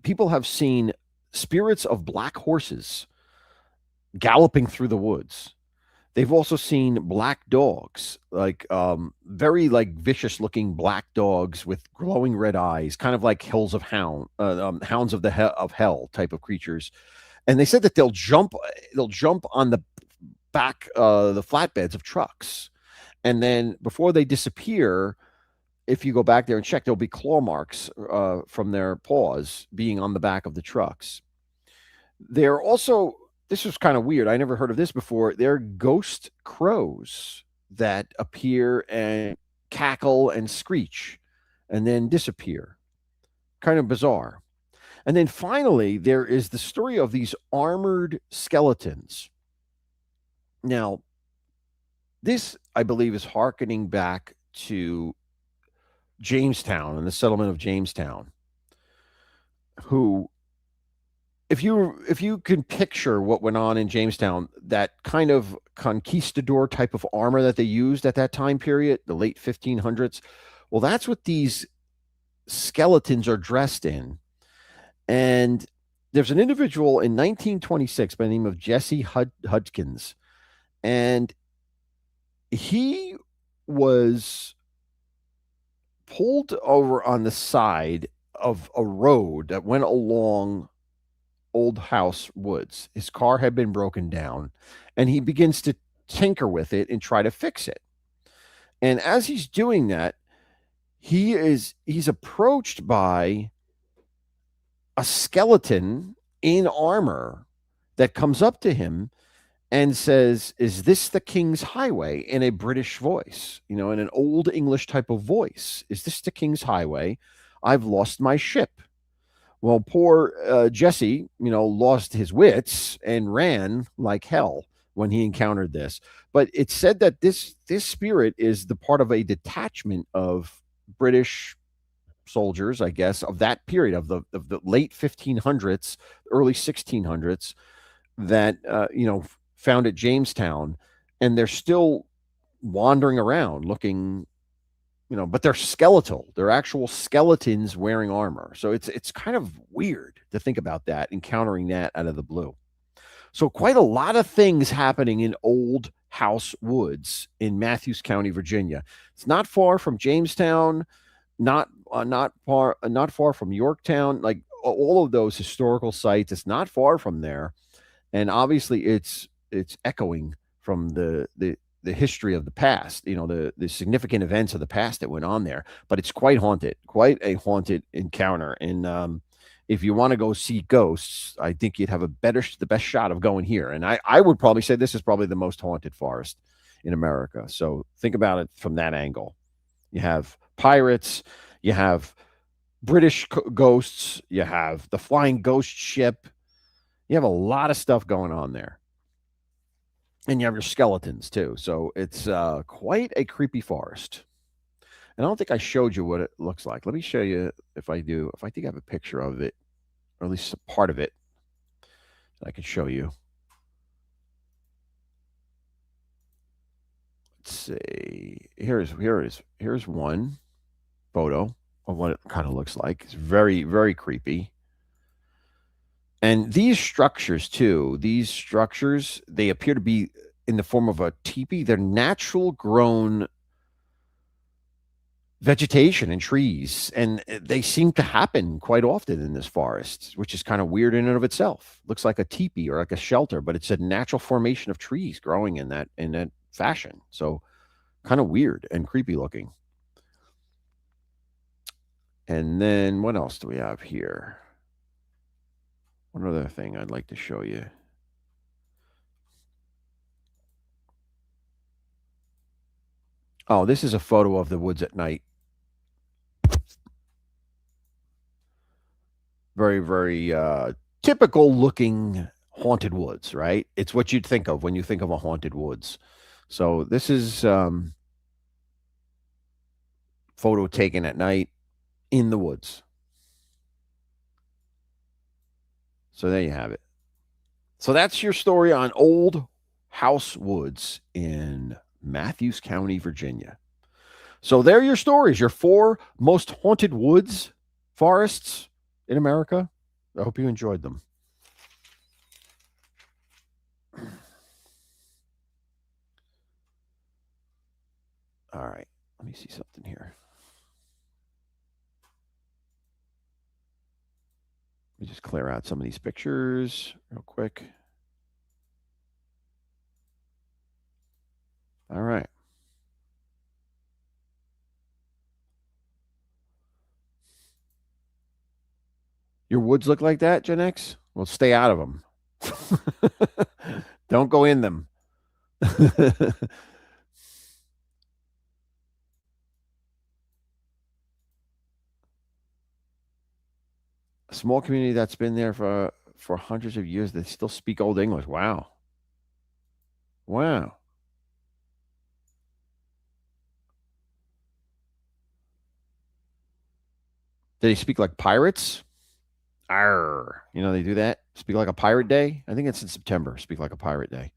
people have seen spirits of black horses galloping through the woods. They've also seen black dogs, like very like vicious looking black dogs with glowing red eyes, kind of like hounds of of hell type of creatures. And they said that they'll jump on the back, the flatbeds of trucks, and then before they disappear, if you go back there and check, there'll be claw marks from their paws being on the back of the trucks. They're also, this was kind of weird. I never heard of this before. They're ghost crows that appear and cackle and screech and then disappear. Kind of bizarre. And then finally, there is the story of these armored skeletons. Now, this, I believe, is hearkening back to Jamestown and the settlement of Jamestown, who, if you can picture what went on in Jamestown, that kind of conquistador type of armor that they used at that time period, the late 1500s, well, that's what these skeletons are dressed in. And there's an individual in 1926 by the name of Jesse Hudkins, and he was pulled over on the side of a road that went along Old House Woods. His car had been broken down, and he begins to tinker with it and try to fix it. And as he's doing that, he's approached by a skeleton in armor that comes up to him and says, "Is this the King's Highway?" in a British voice, in an old English type of voice. "Is this the King's Highway? I've lost my ship." Well, poor Jesse, lost his wits and ran like hell when he encountered this. But it's said that this spirit is the part of a detachment of British soldiers, I guess, of that period of the late 1500s, early 1600s, that found at Jamestown, and they're still wandering around looking, but they're skeletal. They're actual skeletons wearing armor. So it's kind of weird to think about that, encountering that out of the blue. So quite a lot of things happening in Old House Woods in Matthews County, Virginia. It's not far from Jamestown, not far from Yorktown, like all of those historical sites. It's not far from there, and obviously it's echoing from the history of the past, the significant events of the past that went on there. But it's quite a haunted encounter. And if you want to go see ghosts, I think you'd have the best shot of going here. And I would probably say this is probably the most haunted forest in America. So think about it from that angle. You have pirates, you have British ghosts, you have the flying ghost ship. You have a lot of stuff going on there. And you have your skeletons too. So it's quite a creepy forest. And I don't think I showed you what it looks like. Let me show you if I do. If I think I have a picture of it, or at least a part of it that I can show you. Let's see. Here's one photo of what it kind of looks like. It's very, very creepy. And these structures too, they appear to be in the form of a teepee. They're natural grown vegetation and trees, and they seem to happen quite often in this forest, which is kind of weird in and of itself. Looks like a teepee or like a shelter, but it's a natural formation of trees growing in that fashion. So kind of weird and creepy looking. And then what else do we have here? One other thing I'd like to show you. Oh, this is a photo of the woods at night. Very, very typical looking haunted woods, right? It's what you'd think of when you think of a haunted woods. So this is photo taken at night in the woods. So there you have it. So that's your story on Old House Woods in Matthews County, Virginia. So there are your stories, your 4 most haunted woods, forests in America. I hope you enjoyed them. All right. Let me see something here. Let me just clear out some of these pictures real quick. All right. Your woods look like that, Gen X? Well, stay out of them. Don't go in them. small community that's been there for hundreds of years. They still speak Old English. Wow. Wow. Did they speak like pirates? Arr. You know, they do that. Speak like a pirate day. I think it's in September. Speak like a pirate day.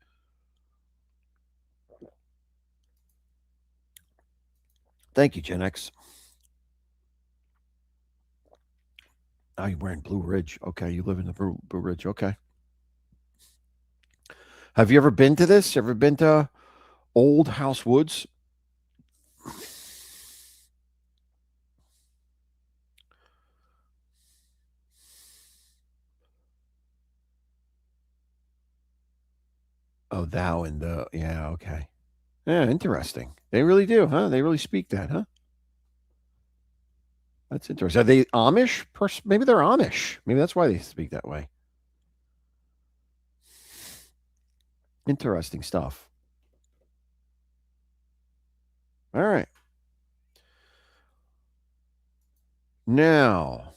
Thank you, Gen X. Oh, you're wearing Blue Ridge. Okay, you live in the Blue Ridge. Okay. Have you ever been to this? Ever been to Old House Woods? Oh, thou and the. Yeah, okay. Yeah, interesting. They really do, huh? They really speak that, huh? That's interesting. Are they Amish? Maybe they're Amish. Maybe that's why they speak that way. Interesting stuff. All right. Now,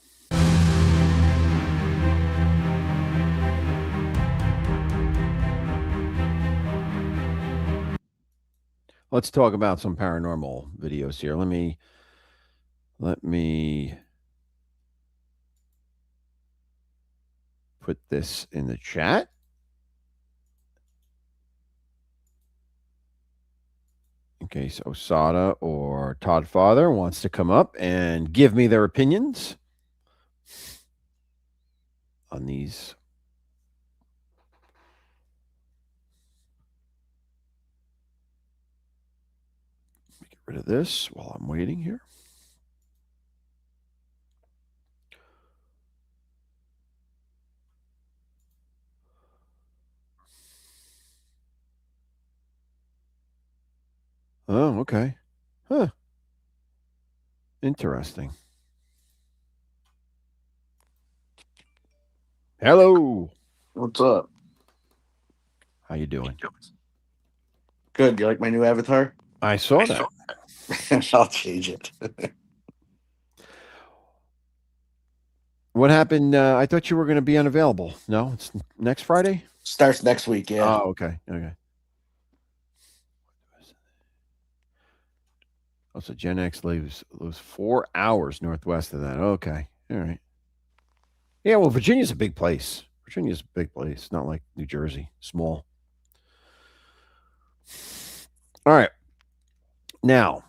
let's talk about some paranormal videos here. Let me put this in the chat. In case Osada or Todd Father wants to come up and give me their opinions on these. Let me get rid of this while I'm waiting here. Oh, okay. Huh. Interesting. Hello. What's up? How you doing? Good. You like my new avatar? I saw that. I'll change it. What happened? I thought you were going to be unavailable. No, it's next Friday? Starts next week, yeah. Oh, okay. Okay. Oh, so Gen X lives 4 hours northwest of that. Okay. All right. Yeah, well, Virginia's a big place. Virginia's a big place. Not like New Jersey. Small. All right. Now,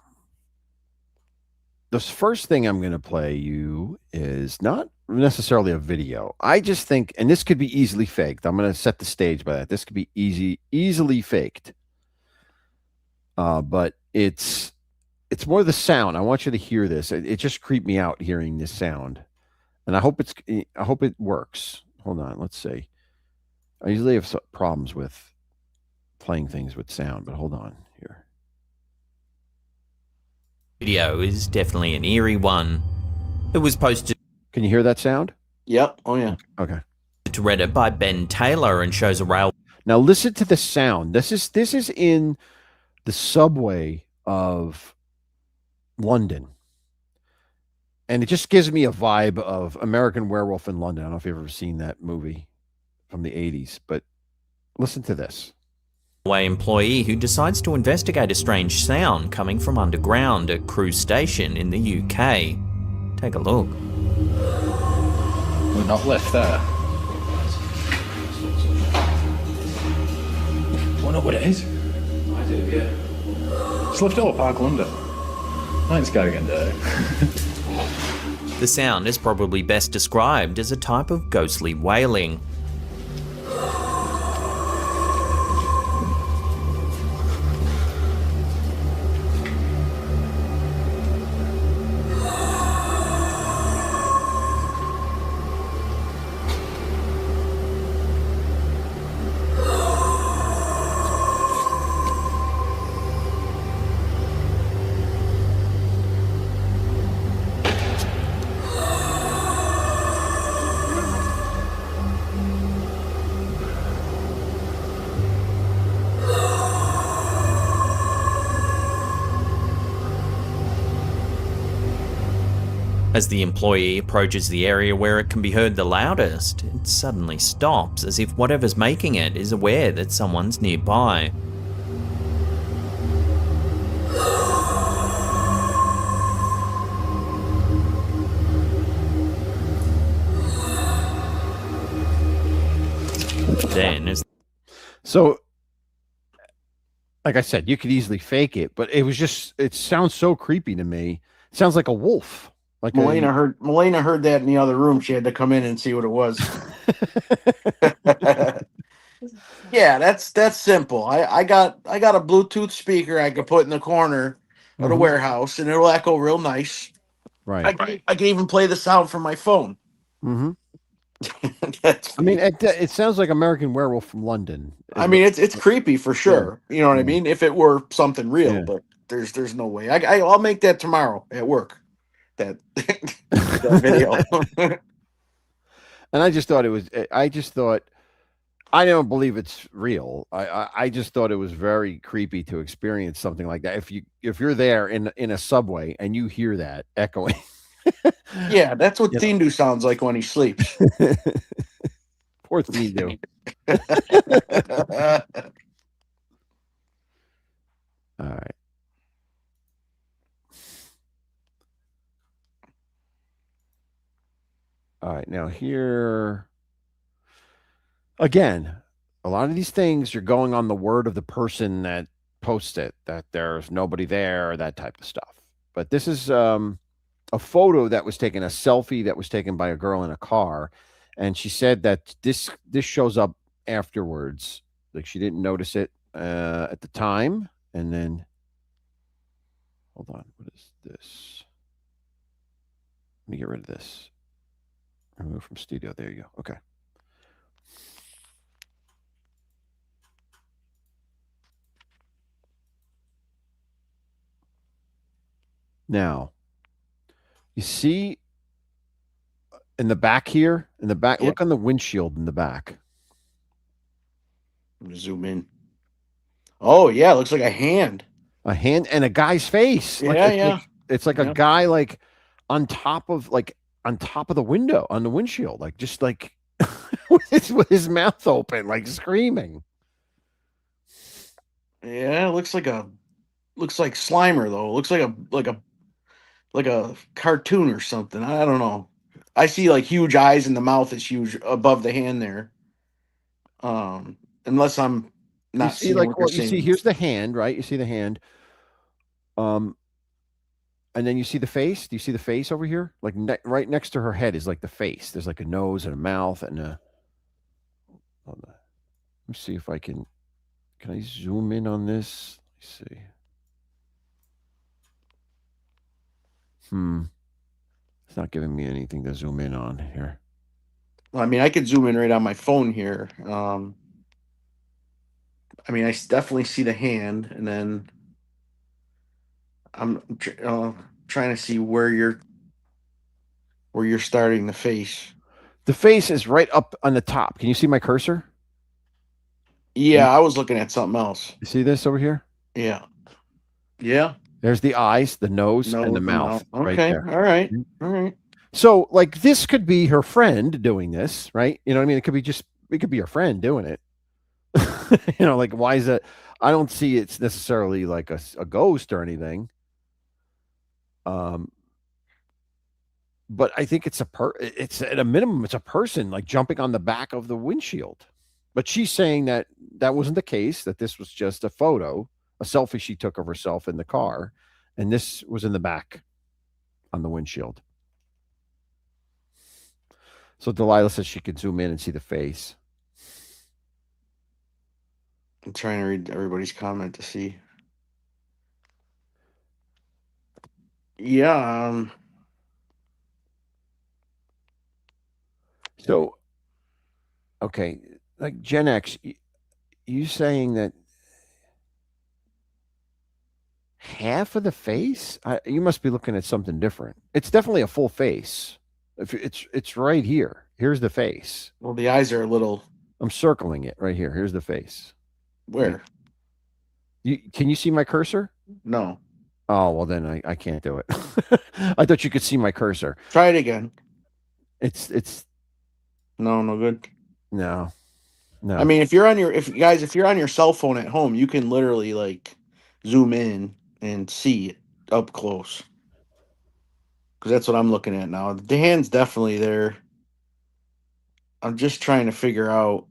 the first thing I'm going to play you is not necessarily a video. I just think, and this could be easily faked. I'm going to set the stage by that. This could be easily faked. But it's more the sound. I want you to hear this. It just creeped me out hearing this sound, and I hope it works. Hold on, let's see. I usually have problems with playing things with sound, but hold on here. Video is definitely an eerie one. It was posted. Can you hear that sound? Yep. Oh, yeah. Okay. To Reddit by Ben Taylor and shows a rail. Now listen to the sound. This is in the subway of London. And it just gives me a vibe of American Werewolf in London. I don't know if you've ever seen that movie from the 80s, but listen to this. Employee who decides to investigate a strange sound coming from underground at Crewe Station in the UK. Take a look. We're not left there. Do I know what it is? I do, yeah. It's left over Park London. I ain't scared again, dirty. The sound is probably best described as a type of ghostly wailing. As the employee approaches the area where it can be heard the loudest, it suddenly stops as if whatever's making it is aware that someone's nearby. Then, as So, like I said, you could easily fake it, but it sounds so creepy to me. It sounds like a wolf. Like Melina heard that in the other room. She had to come in and see what it was. Yeah, that's simple. I got a Bluetooth speaker I could put in the corner of the Mhm. warehouse, and it'll echo real nice. Right. I can even play the sound from my phone. Mm-hmm. That's I mean, it sounds like American Werewolf from London. I mean, it's creepy for sure. You know what I Yeah. mean? If it were something real, Yeah. but there's no way. I'll make that tomorrow at work. That that video. And I just thought I don't believe it's real. I just thought it was very creepy to experience something like that. If you're there in a subway and you hear that echoing. Yeah, that's what You know. Thindu sounds like when he sleeps. Poor Thindu. All right. All right. Now here again, a lot of these things you're going on the word of the person that posts it, that there's nobody there, that type of stuff. But this is a photo that was taken, a selfie that was taken by a girl in a car, and she said that this shows up afterwards. Like she didn't notice it at the time, and then hold on, what is this? Let me get rid of this. Remove from studio. There you go. Okay. Now, you see in the back here, Yeah. look on the windshield in the back. Let me zoom in. Oh yeah, it looks like a hand. A hand and a guy's face. Yeah. It's like Yeah. a guy like on top of the window on the windshield, like just like with his mouth open, like screaming. Yeah, it looks like Slimer though. It looks like a cartoon or something. I don't know. I see like huge eyes and the mouth is huge above the hand there. Unless I'm You not see, seeing like, what you're well, you see, saying. here's the hand, right? You see the hand. And then you see the face. Do you see the face over here? Like right next to her head is like the face. There's like a nose and a mouth and a. Hold on. Let me see if I can. Can I zoom in on this? Let's see. It's not giving me anything to zoom in on here. I mean, I could zoom in right on my phone here. I mean, definitely see the hand, and then I'm trying to see where you're starting the face. The face is right up on the top. Can you see my cursor? Yeah, I was looking at something else. You see this over here? Yeah. There's the eyes, the nose, and the mouth. Okay. Right there. All right. So, like, this could be her friend doing this, right? You know what I mean? It could be her friend doing it. You know, like, why is that? I don't see it's necessarily like a ghost or anything. But I think it's it's at a minimum, it's a person like jumping on the back of the windshield. But she's saying that wasn't the case, that this was just a photo, a selfie she took of herself in the car, and this was in the back on the windshield. So Delilah says she could zoom in and see the face. I'm trying to read everybody's comment to see. Yeah. So, okay, like Gen X, you saying that half of the face? You must be looking at something different. It's definitely a full face. If it's right here. Here's the face. Well, the eyes are a little. I'm circling it right here. Here's the face. Where? Can you see my cursor? No. Oh, well, then I can't do it. I thought you could see my cursor. Try it again. It's No good. no, no. I mean, if you're on your cell phone at home, you can literally like zoom in and see it up close. Because that's what I'm looking at now. The hand's definitely there. I'm just trying to figure out.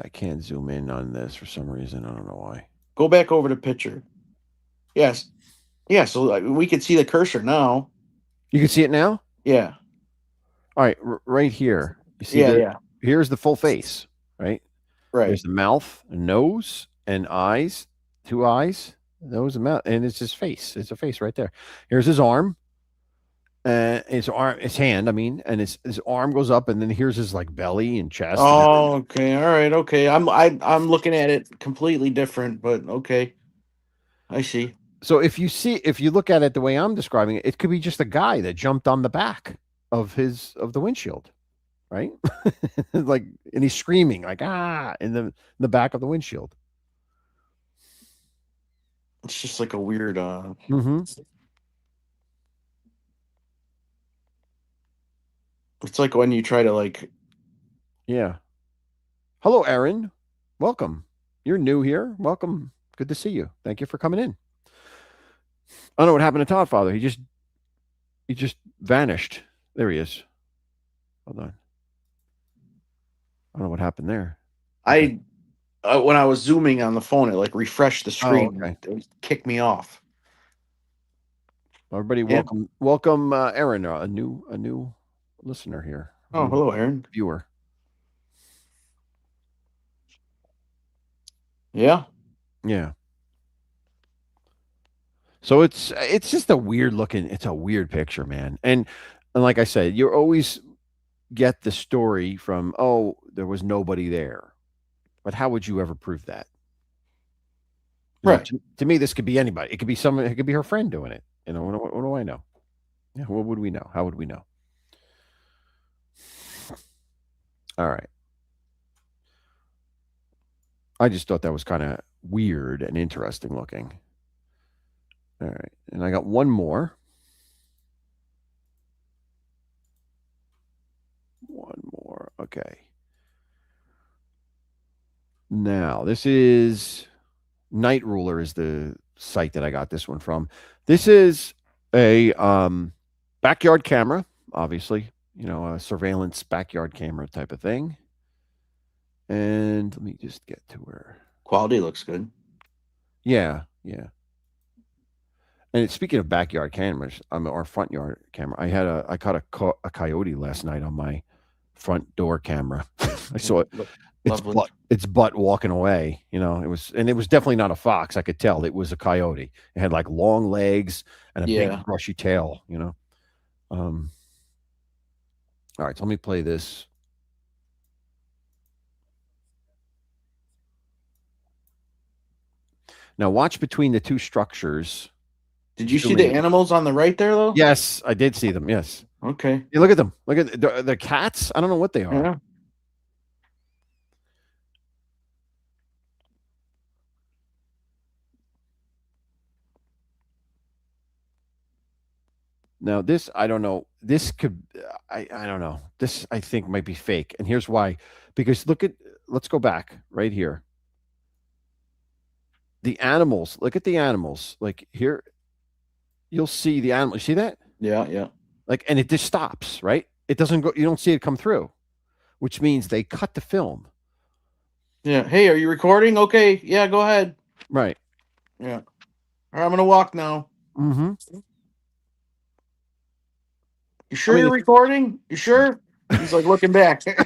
I can't zoom in on this for some reason. I don't know why. Go back over the picture. Yes. Yeah, so we can see the cursor now. You can see it now? Yeah. All right, right here. You see Yeah. here's the full face, right? Right. There's the mouth, nose, and eyes, 2 eyes, nose and mouth, and it's his face. It's a face right there. Here's his arm. His hand, I mean, and his arm goes up, and then here's his like belly and chest. Oh, okay. All right. Okay. I'm looking at it completely different, but okay. I see. So if you look at it the way I'm describing it, it could be just a guy that jumped on the back of the windshield, right? Like, and he's screaming like in the back of the windshield. It's just like a weird Mm-hmm. It's like when you try to like Yeah. Hello, Aaron. Welcome. You're new here. Welcome. Good to see you. Thank you for coming in. I don't know what happened to Todd Father. He just vanished. There he is. Hold on. I don't know what happened there. I when I was zooming on the phone, it like refreshed the screen. okay. It kicked me off. Everybody, Yeah. welcome, Aaron, a new listener here. Oh, hello, Aaron. Viewer. Yeah. Yeah. So it's just a weird looking. It's a weird picture, man. And like I said, you always get the story from, oh, there was nobody there, but how would you ever prove that? You know, Right. to me, this could be anybody. It could be someone. It could be her friend doing it. You know, what do I know? Yeah, what would we know? How would we know? All right. I just thought that was kind of weird and interesting looking. All right. And I got one more. One more. Okay. Now, this is Night Ruler is the site that I got this one from. This is a backyard camera, obviously, you know, a surveillance backyard camera type of thing. And let me just get to where. Quality looks good. Yeah. And speaking of backyard cameras, our front yard camera. I caught a coyote last night on my front door camera. I saw it. Its butt walking away. You know, it was definitely not a fox. I could tell it was a coyote. It had like long legs and a big brushy tail. You know. All right, so let me play this. Now watch between the two structures. Did you see the animals on the right there, though? Yes, I did see them. Yes. Okay. Yeah, look at them. Look at the cats. I don't know what they are. Yeah. Now this, I don't know. This could, I don't know. This I think might be fake, and here's why. Because let's go back right here. The animals. Look at the animals. Like here, you'll see the animal. You see that? Yeah. Like, and it just stops. Right? It doesn't go. You don't see it come through, which means they cut the film. Yeah. Hey, are you recording? Okay. Yeah, go ahead. Right. Yeah. All right, I'm gonna walk now. Mm-hmm. You sure you're recording? You sure? He's like looking back. Did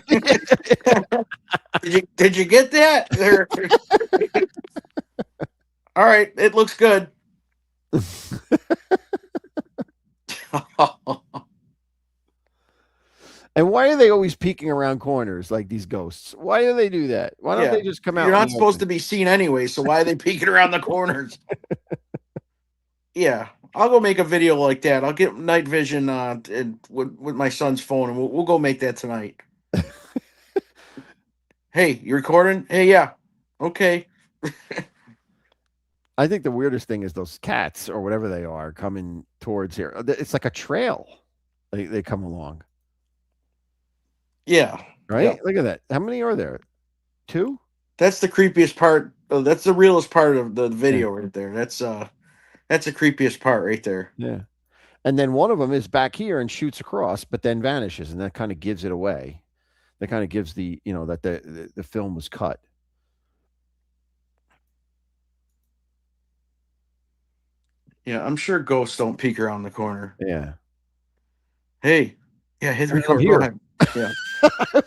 you get that? There. All right, it looks good. And why are they always peeking around corners like these ghosts? Why do they do that? Why don't they just come out? You're not supposed to be seen anyway, so why are they peeking around the corners? Yeah, I'll go make a video like that. I'll get night vision with my son's phone, and we'll go make that tonight. Hey, you recording? Hey, yeah. Okay. I think the weirdest thing is those cats or whatever they are coming towards here. It's like a trail. They come along, Yeah. right? Yeah. Look at that. How many are there? 2? That's the creepiest part. That's the realest part of the Yeah. video right there. That's the creepiest part right there. Yeah. And then one of them is back here and shoots across, but then vanishes, and that kind of gives it away. That kind of gives the, that the film was cut. Yeah, I'm sure ghosts don't peek around the corner. Yeah. Hey, yeah, hit I'm record. here. Go ahead. Yeah.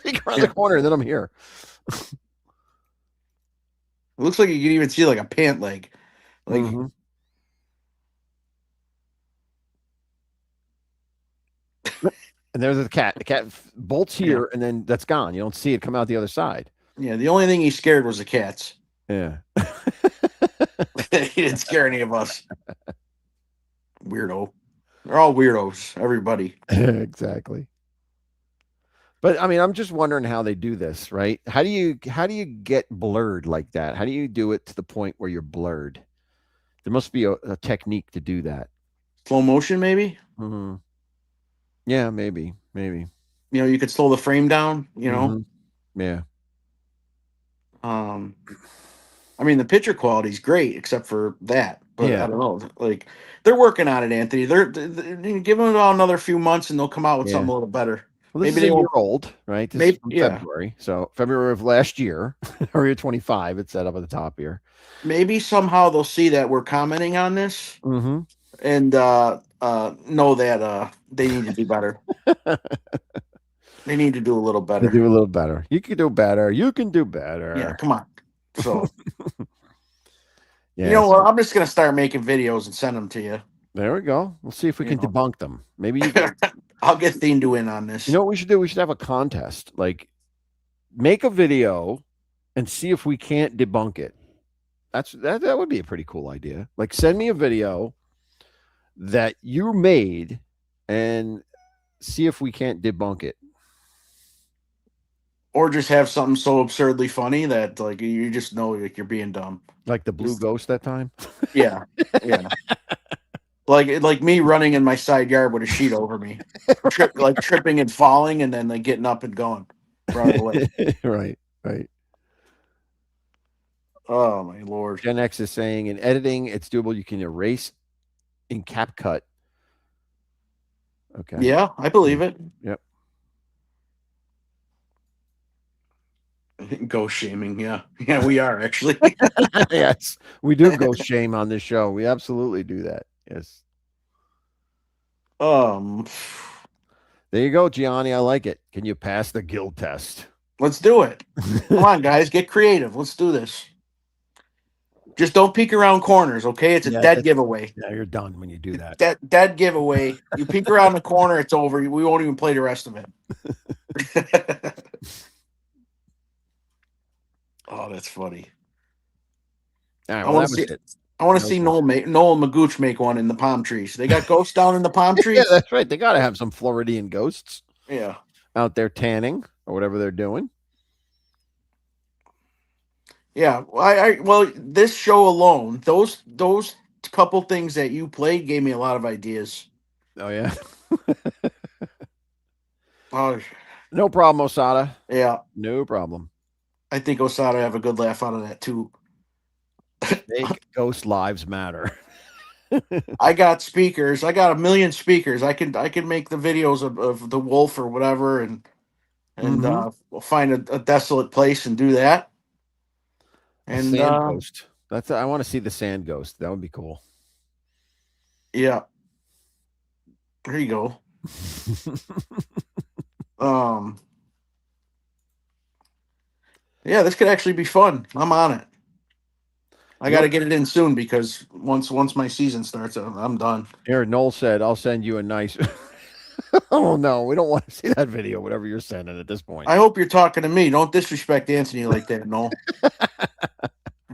Peek around the corner, and then I'm here. It looks like you can even see like a pant leg. Like, Mhm. And there's the cat. The cat bolts here, and then that's gone. You don't see it come out the other side. yeah, the only thing he scared was the cats. Yeah. He didn't scare any of us. Weirdo. They're all weirdos. Everybody. Exactly. But I mean, I'm just wondering how they do this, right? How do you get blurred like that? How do you do it to the point where you're blurred? There must be a technique to do that. Slow motion, maybe. Mm-hmm. Yeah, maybe. You could slow the frame down. Mm-hmm. Yeah. I mean, the picture quality is great, except for that. But Yeah. I don't know. Like, they're working on it, Anthony. They're give them about another few months, and they'll come out with something a little better. Well, this Maybe is they a year won't. old, right? This Maybe, is from yeah. February. So February of last year, or year 25, it's set up at the top here. Maybe somehow they'll see that we're commenting on this Mm-hmm. and know that they need to do better. They need to do a little better. Do a little better. You can do better. You can do better. Yeah, come on. So, Yeah. you know what? I'm just gonna start making videos and send them to you. There we go. We'll see if we You can know. debunk them. Maybe you can. I'll get Thien in on this. You know what we should do? We should have a contest. Like, make a video and see if we can't debunk it. That would be a pretty cool idea. Like, send me a video that you made and see if we can't debunk it. Or just have something so absurdly funny that like you just know like you're being dumb. Like the blue ghost that time. Yeah. Yeah. like me running in my side yard with a sheet over me. Tripping and falling and then like getting up and going. Right away. Right. Oh my Lord. Gen X is saying in editing, it's doable. You can erase in CapCut. Okay. Yeah, I believe it. Yep. Ghost shaming, yeah. Yeah, we are actually. Yes, we do ghost shame on this show. We absolutely do that. Yes. There you go, Gianni. I like it. Can you pass the guild test? Let's do it. Come on, guys, get creative. Let's do this. Just don't peek around corners, okay? It's a dead giveaway. Yeah, you're done when you do that. Dead giveaway. You peek around the corner, it's over. We won't even play the rest of it. Oh, that's funny. All right, I want to see Noel Magooch make one in the palm trees. They got ghosts down in the palm trees. Yeah, that's right. They got to have some Floridian ghosts. Yeah, out there tanning or whatever they're doing. Yeah, well, this show alone, those couple things that you played gave me a lot of ideas. Oh yeah. Oh, no problem, Osada. Yeah, no problem. I think Osada have a good laugh out of that too. Make ghost lives matter. I got speakers. I got 1 million speakers. I can make the videos of the wolf or whatever, and we'll find a desolate place and do that. And sand ghost. I want to see the sand ghost. That would be cool. Yeah. There you go. Yeah, this could actually be fun. I'm on it. I got to get it in soon because once my season starts, I'm done. Here, Noel said, "I'll send you a nice." Oh no, we don't want to see that video. Whatever you're sending at this point. I hope you're talking to me. Don't disrespect Anthony like that, Noel.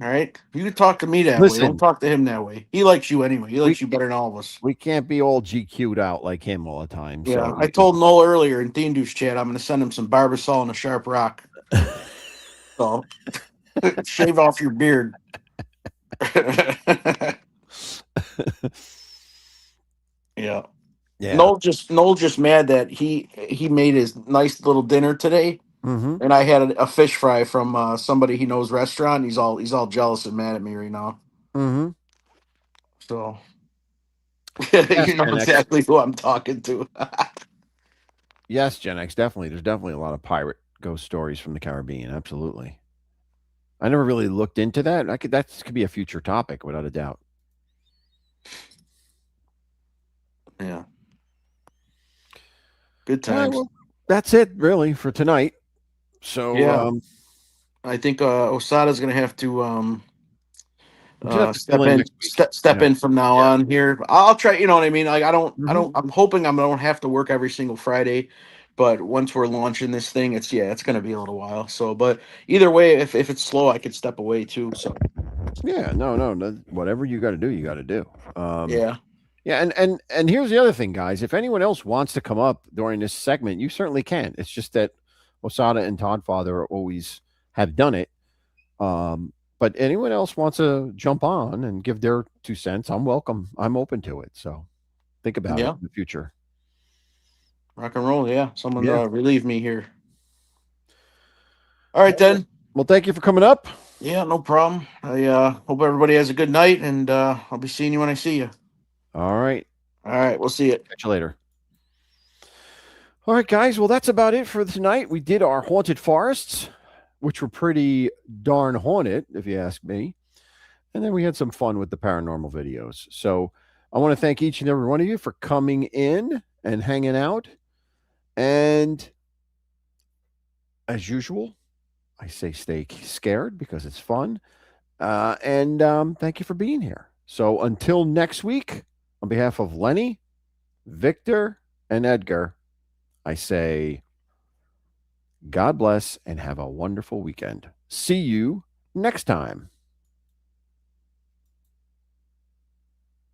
All right, you can talk to me that way. Don't talk to him that way. He likes you anyway. He likes you better than all of us. We can't be all GQ'd out like him all the time. Yeah, so I told Noel earlier in Thien chat I'm going to send him some Barbasol and a sharp rock. So Shave off your beard. Yeah. Yeah. Noel just mad that he made his nice little dinner today, Mm-hmm. and I had a fish fry from somebody he knows restaurant. He's all jealous and mad at me right now. Mm-hmm. So Yes, you know Gen X. exactly who I'm talking to. Yes, Gen X. Definitely. There's definitely a lot of pirate ghost stories from the Caribbean. Absolutely. I never really looked into that. That could be a future topic without a doubt. Yeah. Good All right, times. well, that's it really for tonight. So Yeah. I think Osada's gonna have to we'll just have to fill in next week. step Yeah. in from now Yeah. on here. I'll try, you know what I mean? Like Mhm. I'm hoping I don't have to work every single Friday, but once we're launching this thing, it's gonna be a little while. So but either way, if it's slow, I could step away too. So Yeah, no. Whatever you got to do, you got to do. yeah. Yeah, and here's the other thing, guys. If anyone else wants to come up during this segment, you certainly can. It's just that Osada and Toddfather always have done it. But anyone else wants to jump on and give their 2 cents, I'm welcome. I'm open to it. So think about it Yeah. in the future. Rock and roll, yeah. Someone Yeah. relieve me here. All right then. Well, thank you for coming up. Yeah, no problem. I hope everybody has a good night, and I'll be seeing you when I see you. All right. All right, we'll see you. Catch you later. All right, guys. Well, that's about it for tonight. We did our haunted forests, which were pretty darn haunted, if you ask me. And then we had some fun with the paranormal videos. So I want to thank each and every one of you for coming in and hanging out. And as usual, I say stay scared because it's fun. And thank you for being here. So until next week, on behalf of Lenny, Victor, and Edgar, I say God bless and have a wonderful weekend. See you next time.